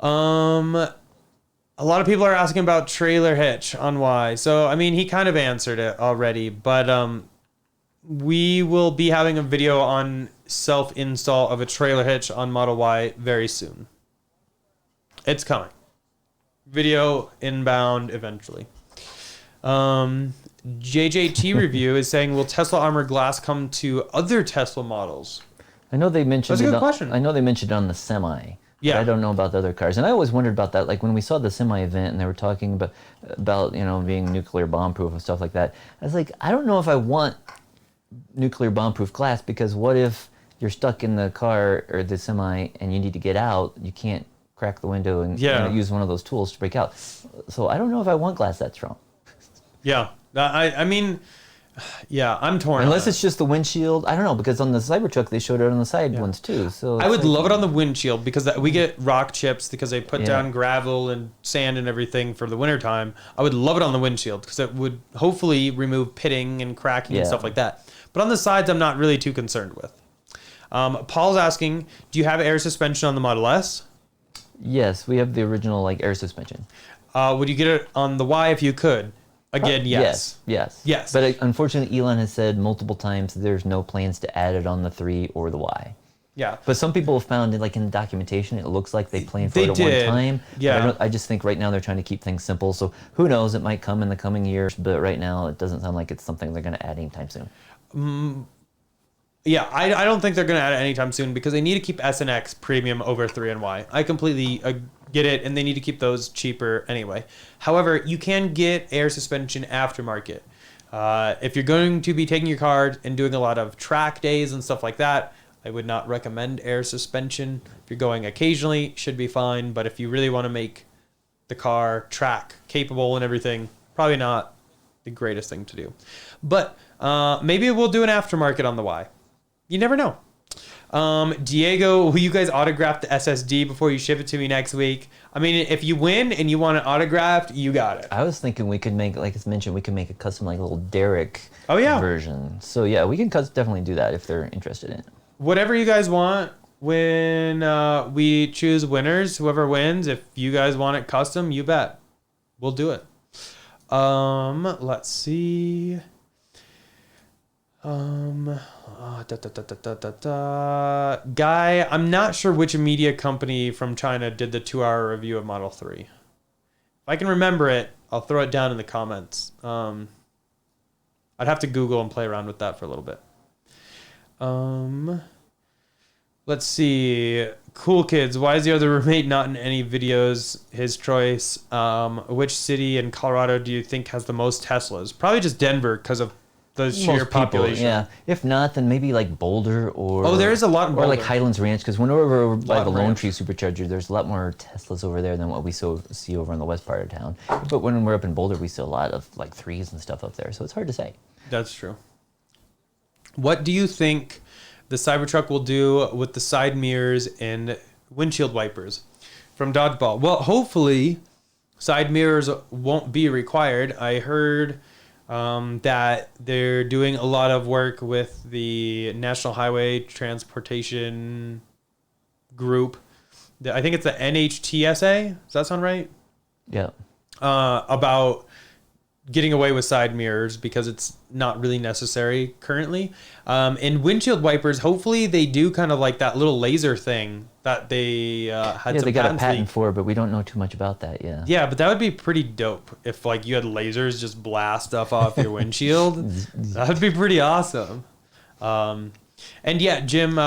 Speaker 1: A lot of people are asking about trailer hitch on why. So I mean, he kind of answered it already, but we will be having a video on self-install of a trailer hitch on Model Y very soon. It's coming. Video inbound eventually. JJT review is saying, will Tesla Armor Glass come to other Tesla models?
Speaker 4: I know they mentioned.
Speaker 1: That's a good question.
Speaker 4: I know they mentioned it on the Semi.
Speaker 1: Yeah.
Speaker 4: But I don't know about the other cars, and I always wondered about that. Like when we saw the Semi event, and they were talking about being nuclear bomb proof and stuff like that. I was like, I don't know if I want nuclear bomb proof glass, because what if you're stuck in the car or the Semi and you need to get out? You can't crack the window and use one of those tools to break out. So I don't know if I want glass that strong.
Speaker 1: Yeah, I mean, yeah, I'm torn.
Speaker 4: Unless it's just the windshield. I don't know, because on the Cybertruck they showed it on the side ones too. So
Speaker 1: I would love it on the windshield, because we get rock chips because they put down gravel and sand and everything for the wintertime. I would love it on the windshield because it would hopefully remove pitting and cracking and stuff like that. But on the sides, I'm not really too concerned with. Paul's asking, do you have air suspension on the Model S?
Speaker 4: Yes, we have the original air suspension.
Speaker 1: Would you get it on the Y if you could? Again, yes.
Speaker 4: Yes. But unfortunately, Elon has said multiple times there's no plans to add it on the 3 or the Y.
Speaker 1: Yeah.
Speaker 4: But some people have found it, in the documentation, it looks like they planned for it at one time.
Speaker 1: Yeah.
Speaker 4: I just think right now they're trying to keep things simple. So who knows? It might come in the coming years. But right now, it doesn't sound like it's something they're going to add anytime soon.
Speaker 1: Yeah, I don't think they're going to add it anytime soon, because they need to keep S and X premium over 3 and Y. I completely get it, and they need to keep those cheaper anyway. However, you can get air suspension aftermarket. If you're going to be taking your car and doing a lot of track days and stuff like that, I would not recommend air suspension. If you're going occasionally, should be fine. But if you really want to make the car track capable and everything, probably not the greatest thing to do. But maybe we'll do an aftermarket on the Y. You never know. Diego, will you guys autograph the SSD before you ship it to me next week? I mean, if you win and you want it autographed, you got it.
Speaker 4: I was thinking we could make, like it's mentioned, we could make a custom little Derek version. So yeah, we can definitely do that if they're interested in it.
Speaker 1: Whatever you guys want. When we choose winners, whoever wins, if you guys want it custom, you bet. We'll do it. Let's see. Guy, I'm not sure which media company from China did the 2-hour review of Model 3. If I can remember it, I'll throw it down in the comments. I'd have to Google and play around with that for a little bit. Let's see. Cool Kids, why is the other roommate not in any videos? His choice. Which city in Colorado do you think has the most Teslas? Probably just Denver, because of the sheer population.
Speaker 4: People, yeah. If not, then maybe Boulder or...
Speaker 1: Oh, there is a lot in Boulder.
Speaker 4: Or Highlands Ranch, because when we're over by the Lone Tree Supercharger, there's a lot more Teslas over there than what we see over in the west part of town. But when we're up in Boulder, we see a lot of 3s and stuff up there, so it's hard to say.
Speaker 1: That's true. What do you think the Cybertruck will do with the side mirrors and windshield wipers? From Dodgeball. Well, hopefully side mirrors won't be required. I heard... that they're doing a lot of work with the National Highway Transportation Group. I think it's the NHTSA. Does that sound right?
Speaker 4: Yeah.
Speaker 1: About getting away with side mirrors because it's not really necessary currently. And windshield wipers, hopefully they do kind of that little laser thing that they had.
Speaker 4: Yeah, they got a patent for, but we don't know too much about that. Yeah.
Speaker 1: Yeah, but that would be pretty dope if you had lasers just blast stuff off your windshield. That would be pretty awesome. And yeah, Jim,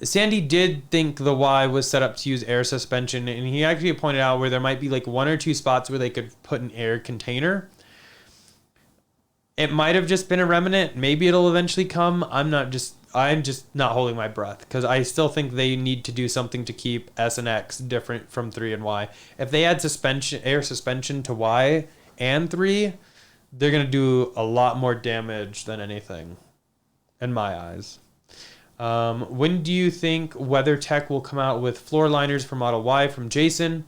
Speaker 1: Sandy did think the Y was set up to use air suspension, and he actually pointed out where there might be 1 or 2 spots where they could put an air container. It might have just been a remnant. Maybe it'll eventually come. I'm just not holding my breath, because I still think they need to do something to keep S and X different from 3 and Y. If they add air suspension to Y and 3, they're going to do a lot more damage than anything, in my eyes. When do you think WeatherTech will come out with floor liners for Model Y? From Jason.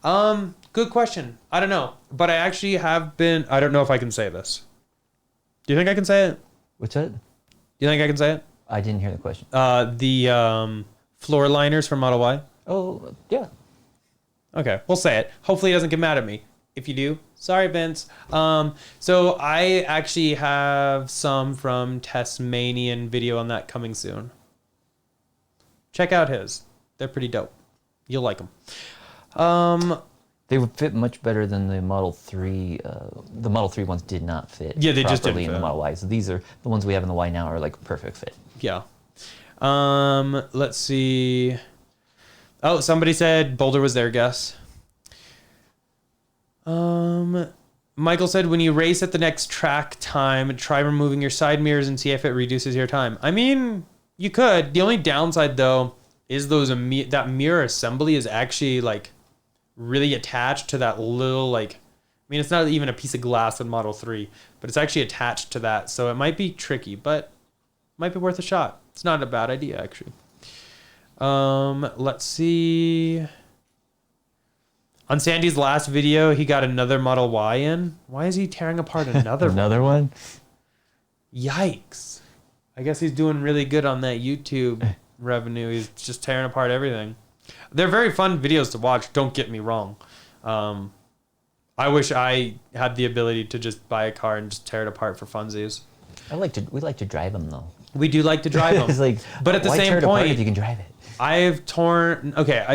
Speaker 1: Good question. I don't know. But I actually have been... I don't know if I can say this. Do you think I can say it?
Speaker 4: What's that?
Speaker 1: You think I can say it?
Speaker 4: I didn't hear the question.
Speaker 1: The floor liners for Model Y.
Speaker 4: Oh, yeah.
Speaker 1: Okay, we'll say it. Hopefully he doesn't get mad at me. If you do, sorry, Vince. So I actually have some from Tasmanian video on that coming soon. Check out his. They're pretty dope. You'll like them.
Speaker 4: They would fit much better than the Model 3. The Model 3 ones did not fit.
Speaker 1: Yeah, they just didn't
Speaker 4: properly in
Speaker 1: fit.
Speaker 4: the Model Y. So these are the ones we have in the Y now are like perfect fit.
Speaker 1: Yeah. Let's see. Oh, somebody said Boulder was their guess. Michael said, when you race at the next track time, try removing your side mirrors and see if it reduces your time. I mean, you could. The only downside, though, is that mirror assembly is actually, like, really attached to that little, like... I mean, it's not even a piece of glass in Model 3, but it's actually attached to that, so it might be tricky, but might be worth a shot. It's not a bad idea, actually. Let's see... On Sandy's last video, he got another Model Y in. Why is he tearing apart another one?
Speaker 4: Another one?
Speaker 1: Yikes. I guess he's doing really good on that YouTube revenue. He's just tearing apart everything. They're very fun videos to watch, don't get me wrong. I wish I had the ability to just buy a car and just tear it apart for funsies.
Speaker 4: We like to drive them, though.
Speaker 1: We do like to drive them.
Speaker 4: It's like,
Speaker 1: but at the
Speaker 4: why
Speaker 1: same
Speaker 4: tear it apart
Speaker 1: point,
Speaker 4: if you can drive it?
Speaker 1: I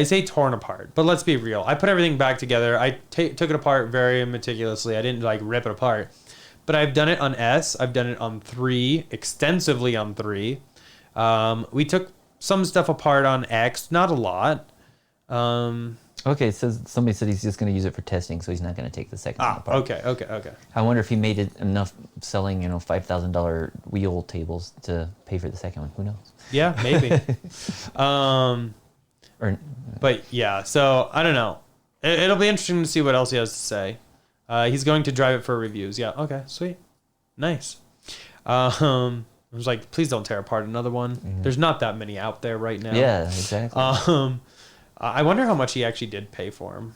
Speaker 1: say torn apart, but let's be real. I put everything back together. I took it apart very meticulously. I didn't like rip it apart, but I've done it on S. I've done it on 3, extensively on 3. We took some stuff apart on X, not a lot.
Speaker 4: Okay, so somebody said he's just going to use it for testing, so he's not going to take the second one apart.
Speaker 1: Okay. I
Speaker 4: wonder if he made it enough selling, $5,000 wheel tables to pay for the second one. Who knows?
Speaker 1: Yeah, maybe. But yeah, so I don't know. It'll be interesting to see what else he has to say. He's going to drive it for reviews. Yeah. Okay. Sweet. Nice. I was like, please don't tear apart another one. Mm-hmm. There's not that many out there right now.
Speaker 4: Yeah, exactly.
Speaker 1: I wonder how much he actually did pay for him.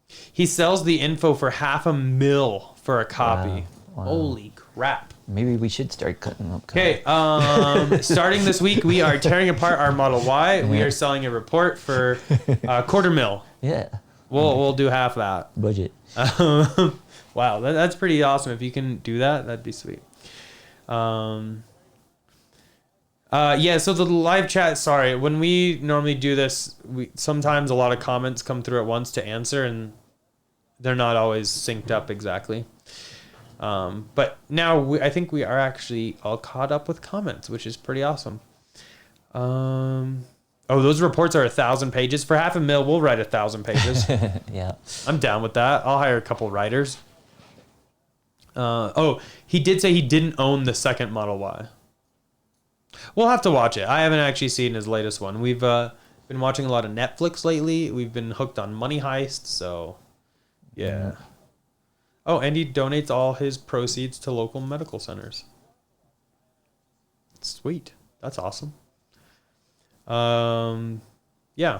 Speaker 1: He sells the info for $500,000 for a copy.
Speaker 4: Wow.
Speaker 1: Holy crap.
Speaker 4: Maybe we should start cutting up.
Speaker 1: Okay, starting this week, we are tearing apart our Model Y. We are selling a report for $250,000.
Speaker 4: Yeah.
Speaker 1: We'll do half that.
Speaker 4: Budget.
Speaker 1: Wow, that's pretty awesome. If you can do that, that'd be sweet. Yeah, so the live chat, sorry, when we normally do this, sometimes a lot of comments come through at once to answer, and they're not always synced up exactly. But now I think we are actually all caught up with comments, which is pretty awesome. Oh, those reports are 1,000 pages. For $500,000, we'll write 1,000 pages.
Speaker 4: Yeah.
Speaker 1: I'm down with that. I'll hire a couple writers. He did say he didn't own the second Model Y. We'll have to watch it. I haven't actually seen his latest one. We've been watching a lot of Netflix lately. We've been hooked on Money Heist, so yeah. Oh, and he donates all his proceeds to local medical centers. Sweet. That's awesome. Yeah.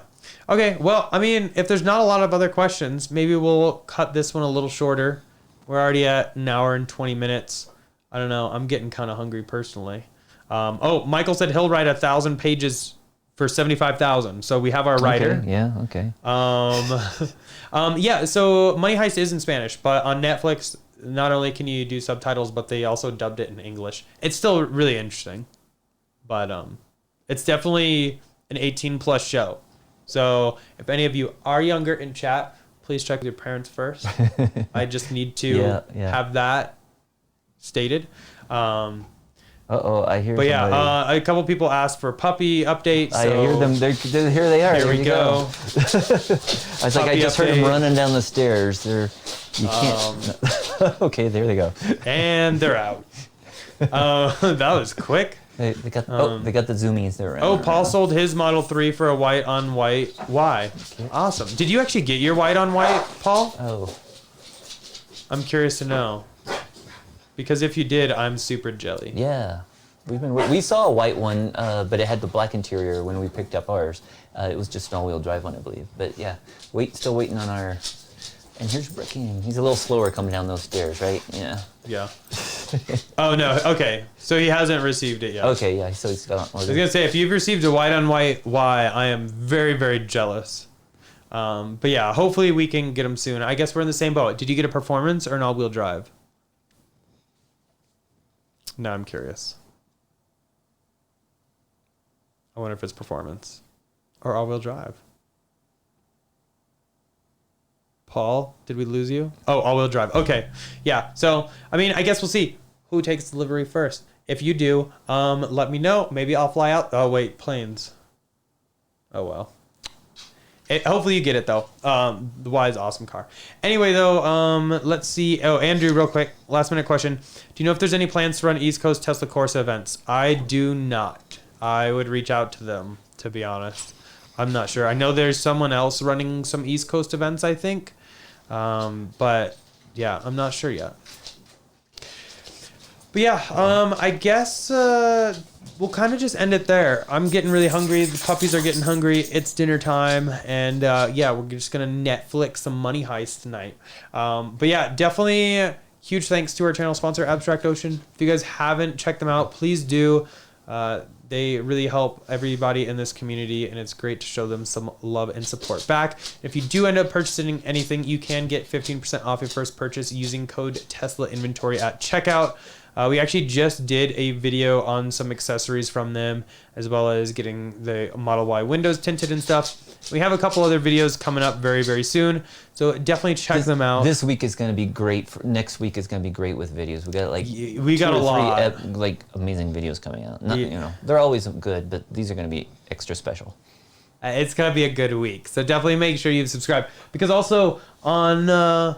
Speaker 1: Okay, well, I mean, if there's not a lot of other questions, maybe we'll cut this one a little shorter. We're already at an hour and 20 minutes. I don't know. I'm getting kind of hungry personally. Michael said he'll write 1,000 pages for $75,000. So we have our writer.
Speaker 4: Okay, yeah, okay.
Speaker 1: Yeah, so Money Heist is in Spanish, but on Netflix, not only can you do subtitles, but they also dubbed it in English. It's still really interesting, but it's definitely an 18+ show. So if any of you are younger in chat, please check with your parents first. I just need to have that stated.
Speaker 4: I hear.
Speaker 1: But
Speaker 4: somebody.
Speaker 1: yeah, a couple people asked for puppy updates. So
Speaker 4: I hear them. Here they are.
Speaker 1: Here we go.
Speaker 4: I was like, I just heard them running down the stairs. You can't. Okay, there they go.
Speaker 1: And they're out. That was quick.
Speaker 4: They got the zoomies there.
Speaker 1: Oh, Paul sold his Model 3 for a white on white Y. Okay. Awesome. Did you actually get your white on white, Paul?
Speaker 4: Oh.
Speaker 1: I'm curious to know. Because if you did, I'm super jelly.
Speaker 4: Yeah. We saw a white one, but it had the black interior when we picked up ours. It was just an all-wheel drive one, I believe. But yeah, still waiting on our... And here's Brooking. He's a little slower coming down those stairs, right? Yeah.
Speaker 1: Yeah. Oh no. Okay. So he hasn't received it yet.
Speaker 4: Okay, yeah. So he's got.
Speaker 1: I was gonna say, if you've received a white on white Y, I am very, very jealous. But yeah, hopefully we can get him soon. I guess we're in the same boat. Did you get a performance or an all-wheel drive? Now I'm curious. I wonder if it's performance or all-wheel drive. Paul, did we lose you? Oh, all-wheel drive. Okay. Yeah. So, I mean, I guess we'll see who takes delivery first. If you do, let me know. Maybe I'll fly out. Oh, wait, planes. Oh, well. Hopefully you get it, though. The Y is an awesome car. Anyway, though, let's see. Oh, Andrew, real quick. Last minute question. Do you know if there's any plans to run East Coast Tesla Corsa events? I do not. I would reach out to them, to be honest. I'm not sure. I know there's someone else running some East Coast events, I think. But, yeah, I'm not sure yet. But, yeah, I guess we'll kind of just end it there. I'm getting really hungry. The puppies are getting hungry. It's dinner time. And, yeah, we're just going to Netflix some Money Heist tonight. But, yeah, definitely huge thanks to our channel sponsor, Abstract Ocean. If you guys haven't checked them out, please do. They really help everybody in this community, and it's great to show them some love and support back. If you do end up purchasing anything, you can get 15% off your first purchase using code Tesla Inventory at checkout. We actually just did a video on some accessories from them, as well as getting the Model Y windows tinted and stuff. We have a couple other videos coming up very, very soon, so definitely check them out.
Speaker 4: This week is going to be great. Next week is going to be great with videos. We got
Speaker 1: a lot,
Speaker 4: amazing videos coming out. You know, they're always good, but these are going to be extra special.
Speaker 1: It's going to be a good week, so definitely make sure you subscribe, because also on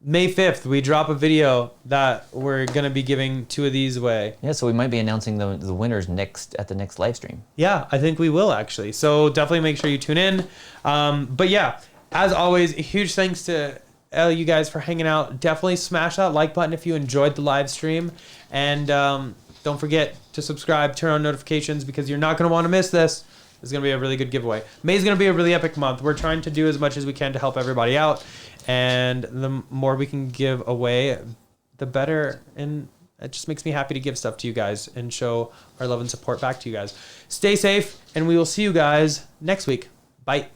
Speaker 1: May 5th, we drop a video that we're going to be giving 2 of these away.
Speaker 4: Yeah, so we might be announcing the winners at the next live stream.
Speaker 1: Yeah, I think we will, actually. So definitely make sure you tune in. But yeah, as always, a huge thanks to you guys for hanging out. Definitely smash that like button if you enjoyed the live stream. And don't forget to subscribe, turn on notifications, because you're not going to want to miss this. It's going to be a really good giveaway. May's going to be a really epic month. We're trying to do as much as we can to help everybody out. And the more we can give away, the better. And it just makes me happy to give stuff to you guys and show our love and support back to you guys. Stay safe, and we will see you guys next week. Bye.